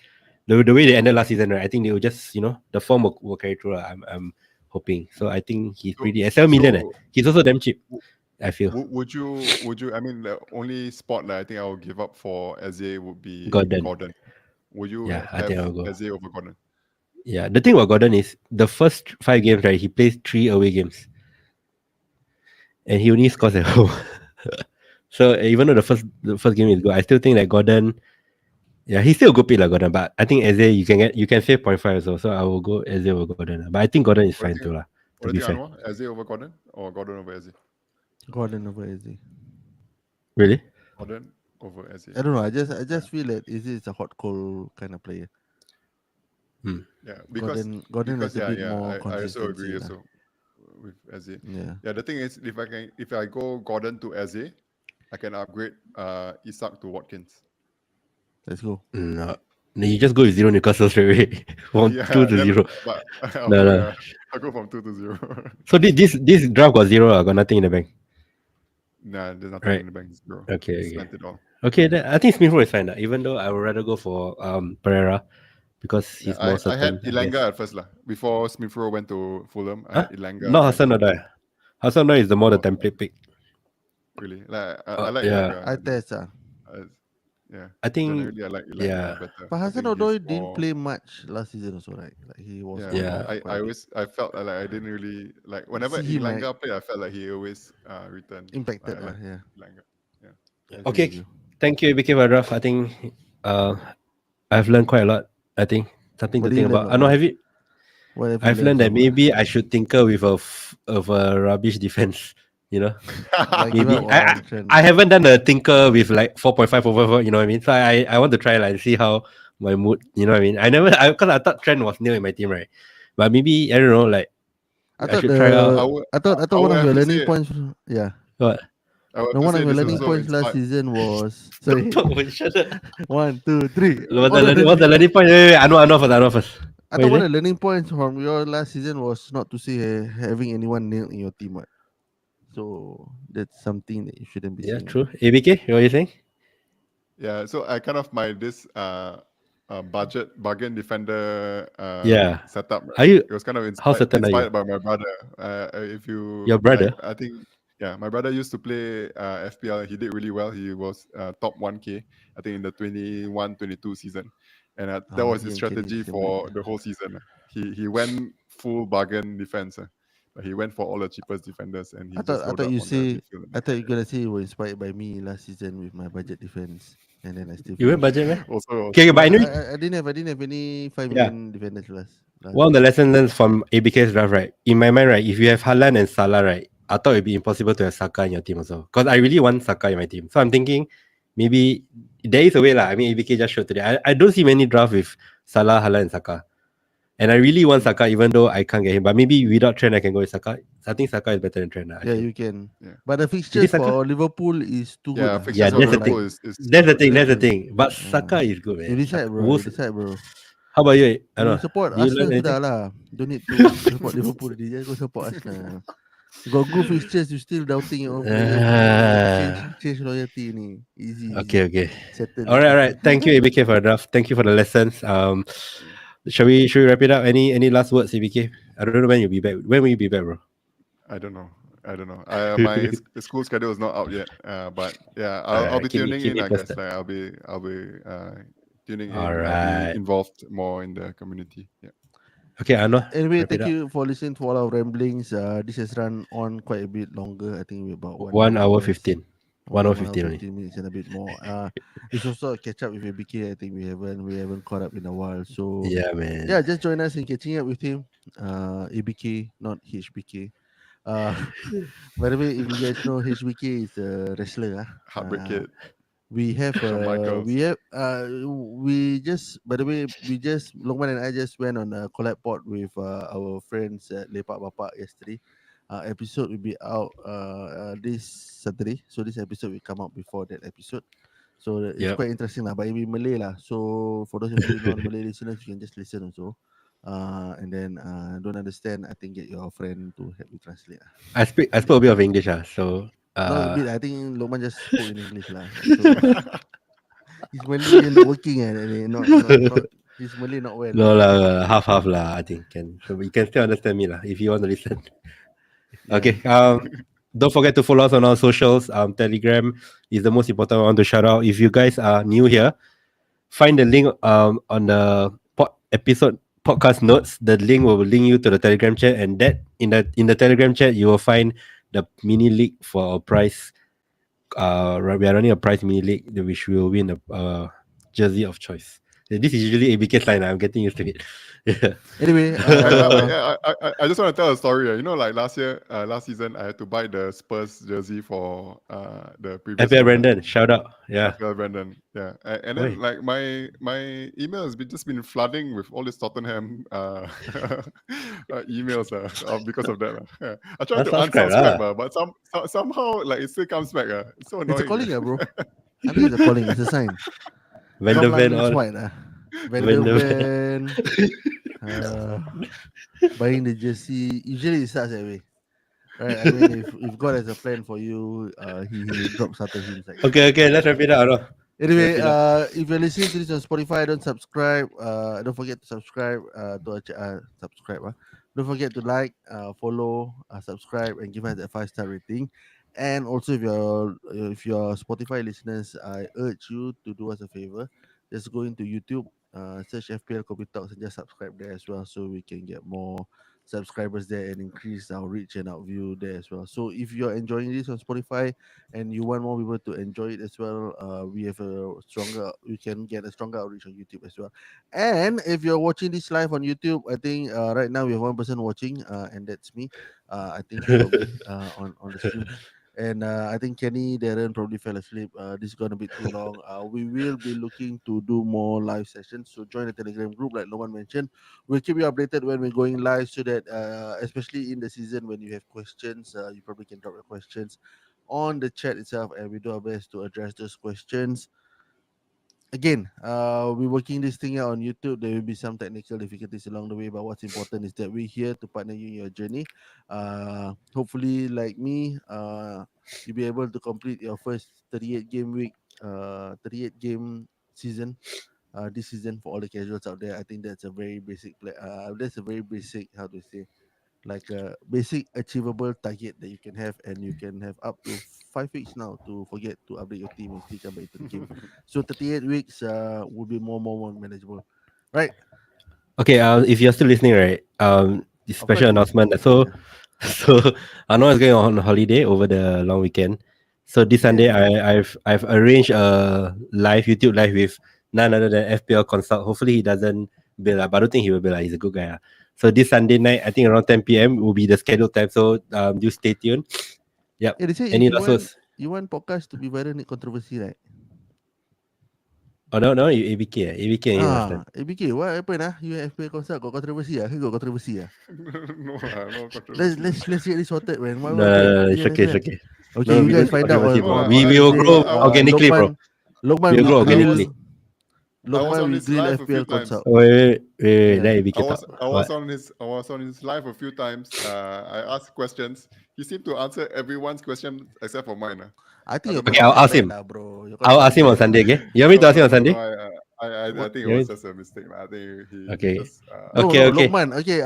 the way they ended last season, right? I think they will just the form will carry through. Lah. I'm hoping. So I think he's So pretty at 7 million. so He's also damn cheap. I feel would you? I mean, the only spot that I think I will give up for Eze would be Gordon. Gordon. Would you Yeah, I have think I'll go. Eze over Gordon? Yeah, the thing about Gordon is the first 5 games, right? He plays 3 away games, and he only scores at home. So even though the first game is good, I still think that Gordon, yeah, he's still a good pick like Gordon. But I think Eze you can save 0.5 also. So I will go Eze over Gordon. But I think Gordon is What do fine you too think? lah. What To do be you think, fair, Anwar? Eze over Gordon or Gordon over Eze? Gordon over Eze. really. Gordon over Eze. I don't know. I just feel that Eze is a hot cold kind of player. Yeah, because Gordon has a bit yeah, more I also agree consistency. also with Eze. Yeah. Yeah, the thing is, if I go Gordon to Eze, I can upgrade Isak to Watkins. Let's go. No, you just go with 0 Newcastle straight away from Yeah, 2 to then, 0. but No. I'll go from 2 to 0. So this draft got 0. Got nothing in the bank. Nah, there's nothing Right. in the bank, bro. Okay. Spent it all. Okay, I think Smith Rowe is fine. Even though I would rather go for Pereira because Yeah, he's more I had certain. I Ilanga guess. at first lah. Before Smith Rowe went to Fulham, I Huh? had Ilanga. Not as Hassan my Odoi. Hassan Odoi is the more the template pick. Really, like I like Yeah. Ilanga. I test. Yeah, I think generally I like Ilanga yeah. better. But I Hassan think he's Odoi didn't more- play much last season also, right? Like he was on Yeah. off quite a bit. I felt like I didn't really like whenever See him, Ilanga played, I felt like he always returned. impacted. I like Yeah. Ilanga. I agree Okay. with you. Thank you, ABK for the draft. I think I've learned quite a lot. I think something What to do you think learn, about. I know Omar? have you? What have you I've learned that from, maybe I should tinker with a rubbish defense. You know, like, give maybe up on Trent? I haven't done a tinker with like 4.5 over 4. You know what I mean? So I want to try like see how my mood. You know what I mean? Because I thought Trent was new in my team, right? But maybe I don't know. Like I I thought should try out. I thought one of your learning points. Yeah. What? I would No, one of your this learning also points last inspired- season was sorry. Shut up. 1, 2, 3. What's the learning point? Wait, I know first. I What thought is one it? of the learning points from your last season was not to say having anyone nailed in your team. Right? So that's something that you shouldn't be Yeah, saying. true. ABK, what are you saying? Yeah, so I kind of this budget bargain defender Yeah. setup. Right? Are you? It was kind of How certain are you? inspired by my brother. If you Your brother? like, I think my brother used to play FPL. He did really well. He was top 1K, I think, in the 21-22 season, and that was his he and Kenny strategy same for league. the whole season. He went full bargain defense. He went for all the cheapest defenders, and he I thought just I loaded thought up you on the say midfield. I thought you're gonna say you were inspired by me last season with my budget defense, and then I still You went finished. budget, man. Also, Okay, but Yeah, I know. I didn't have any 5 Yeah. million defenders last One of the year. lessons learned from ABK's draft, right? In my mind, right, if you have Haaland and Salah, right, I thought it'd be impossible to have Saka in your team also. Because I really want Saka in my team. So I'm thinking maybe there is a way lah. I mean, ABK just showed today. I don't see many drafts with Salah, Haaland, and Saka. And I really want mm, Saka, even though I can't get him. But maybe without Trent, I can go with Saka. I think Saka is better than Trent. I Yeah, feel. you can. yeah, But the Is it fixtures Saka? for Liverpool is too good. yeah. Yeah, Fixtures for that's the Like Liverpool thing. is That's too the good. thing. Yeah, That's the yeah, thing. But yeah. Saka is good, You man. decide, Saka, bro. You decide, bro. how about you? I don't You know. support Do you Arsenal learn anything? sudah lah. Don't need to support Liverpool already. Just go support Arsenal. You got good fixtures. You still doubting your own players. Change loyalty ni. Okay, Easy. okay. Settle All it. right. Thank you, ABK, for the draft. Thank you for the lessons. Shall we wrap it up? Any last words, ABK? I don't know when you'll be back. When will you be back, bro? I don't know. I don't know. My school schedule is not out yet. But yeah, I'll be Keep me tuning keep in. me I guess posted. like I'll be tuning All in. I'll be right. involved more in the community. Yeah. Okay, Anwar, Anyway, wrap it thank up. you for listening to all our ramblings. This has run on quite a bit longer. I think we're about 1 1 minute hour less. 15. Oh 1 yeah, hour 1 hour 15 only. 15 minutes and a bit more. It's also a catch up with ABK. I think we haven't caught up in a while. So Yeah, yeah, man. just join us in catching up with him. ABK, not HBK. Uh, by the way, if you guys know, HBK is a wrestler. Heartbreak Kid, We have Shawn Michaels. we just by the way Lokman and I just went on a collab pod with our friends at Lepak Bapak yesterday. Episode will be out this Saturday, so this episode will come out before that episode. So it's Yep. quite interesting lah, but it will be Malay lah. So for those of you non-Malay listeners, you can just listen also. And then don't understand, I think get your friend to help you translate. I spoke a bit of English, so Not a bit. I think Lokman just spoke in English lah. So his Malay not working not his Malay not well no lah. lah, half lah. I think can. So you can still understand me lah if you want to listen. Yeah. Okay. Don't forget to follow us on our socials. Telegram is the most important one to shout out. If you guys are new here, find the link on the episode podcast notes. The link will link you to the Telegram chat, and that in the Telegram chat you will find the mini league for a prize. We are running a prize mini league which will win a jersey of choice. This is usually ABK's line. I'm getting used to it. Yeah. Anyway, I just want to tell a story. You know, like last season, I had to buy the Spurs jersey for the previous FPL owner. Brandon, shout out. Yeah. FPL Brandon, yeah, and Oi. then like my email has just been flooding with all this Tottenham emails because of that. Yeah. I tried to Unsubscribe unsubscribe, but somehow like it still comes back. It's so annoying. it's a calling, bro. I think it's a calling. It's a sign. Vendor Come van means all. white. Vendor Vendor van. Buying the jersey. Usually it starts that way. Right? I mean, if God has a plan for you, he drops other hints like that. Okay, let's wrap it up. No? Anyway, Wrap it up. if you're listening to this on Spotify, don't subscribe. Don't forget to subscribe to our subscribe. Don't forget to like, follow, subscribe, and give us that 5-star rating. And also, if you're Spotify listeners, I urge you to do us a favor. Just go into YouTube, search FPL Copy Talks, and just subscribe there as well, so we can get more subscribers there and increase our reach and our view there as well. So if you're enjoying this on Spotify and you want more people to enjoy it as well, we can get a stronger outreach on YouTube as well. And if you're watching this live on YouTube, I think right now we have one person watching, and that's me. I think probably on the stream. And I think Kenny, Darren probably fell asleep. This is gonna be too long. We will be looking to do more live sessions. So join the Telegram group, like Loman mentioned. We'll keep you updated when we're going live, so that especially in the season when you have questions, you probably can drop your questions on the chat itself, and we do our best to address those questions. Again, we're working this thing out on YouTube. There will be some technical difficulties along the way, but what's important is that we're here to partner you in your journey. Hopefully, like me, you'll be able to complete your first 38 game week, 38 game season. This season for all the casuals out there. I think that's a very basic that's a very basic, how to say, like a basic achievable target that you can have, and you can have up to 5 weeks now to forget to update your team and still come back into the game. So 38 weeks will be more manageable, right? Okay, if you're still listening, right? This Of course, special yeah. announcement. So Yeah. So Anwar is going on holiday over the long weekend. So this Sunday, I've arranged a YouTube live with none other than FPL Consult. Hopefully he doesn't bail, but I don't think he will bail. He's a good guy. So this Sunday night, I think around 10 p.m. will be the scheduled time. So you stay tuned. Yep. They say Any if last words? you want podcast to be viral, need controversy, right? Oh no, ABK. ABK last time. ABK, what happened? You have FPL Consult got controversy? Got controversy? No, no controversy. Let's get this sorted, man. What No, happened? it's okay. Okay, No, you we guys don't find out. controversy, bro. on- We I- will grow I- organically, bro. Lokman We'll grow will grill. organically. I was Lokman on will his grill live a few FPL times. Consult. Wait. Yeah. Let ABK I was talk. I What? was on his live a few times. I asked questions. He seemed to answer everyone's question except for mine. I think your Okay, concept I'll is ask bad him. lah, bro. Your I'll concept ask him is on bad. Sunday, okay? You want me to ask him on Sunday? I think it Yeah. was just a mistake. I think he Okay. just Okay. Lokman. Okay,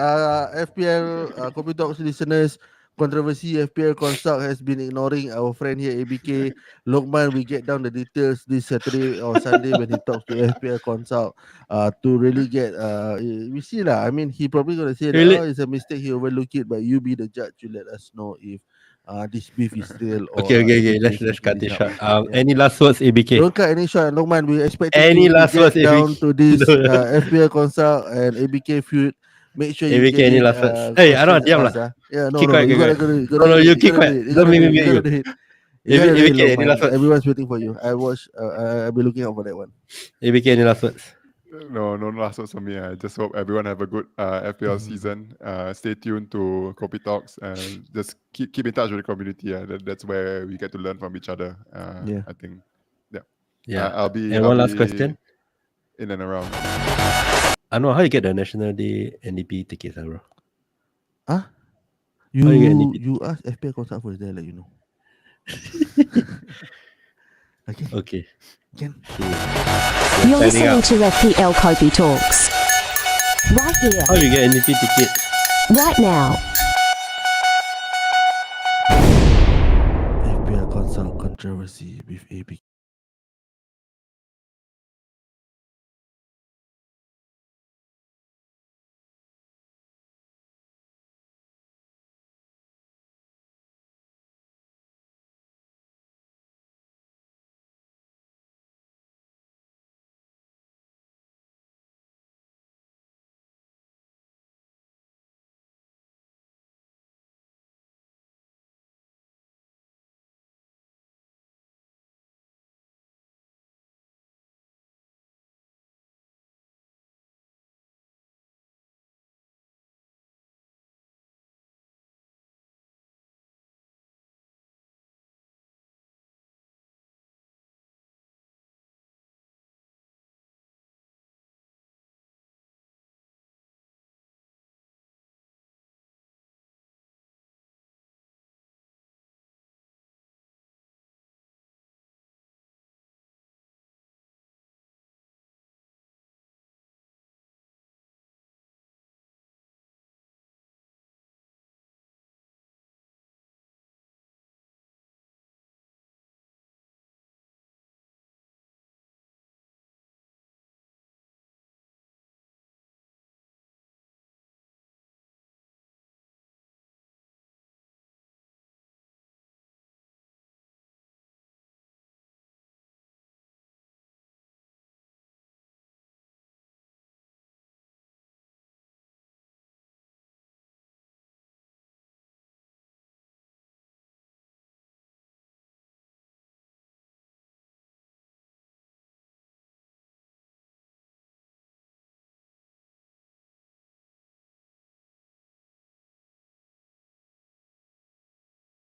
FPL Copy Talks listeners, controversy FPL Consult has been ignoring our friend here, ABK. Lokman, we get down the details this Saturday or Sunday when he talks to FPL Consult to really get, we see lah. I mean, he probably going to say that, Really? it's a mistake, he overlooked it, but you be the judge, you let us know if this beef is real or Okay. ABK is Let's cut making it this up. short. Yeah. Any last words, ABK? Don't cut any shot, Lokman. We're expecting Any you to last words, get down ABK? to this No. FPL Consult and ABK feud. Make sure you ABK, get any in last words? Hey, I don't questions diam asked. lah. Yeah, Keep quiet, you keep gotta quiet. do it. No, you keep quiet. Don't make me mute you. You gotta do it. You gotta do it, ABK, any Lokman. last words? Everyone's waiting for you. I'll be looking out for that one. ABK, any last words? no last words for me. I just hope everyone have a good FPL season. Stay tuned to Copy Talks and just keep in touch with the community. That's where we get to learn from each other. Yeah. I think. Yeah. I'll be. And I'll one last be question. In and around. I know how you get the National Day NDP tickets, bro. Huh? How you get any- You ask FPL Consult first, then let you know. Okay, Okay. can. You're Signing listening out. to FPL Kobe Talks. Right here, How you get NDP ticket? right now.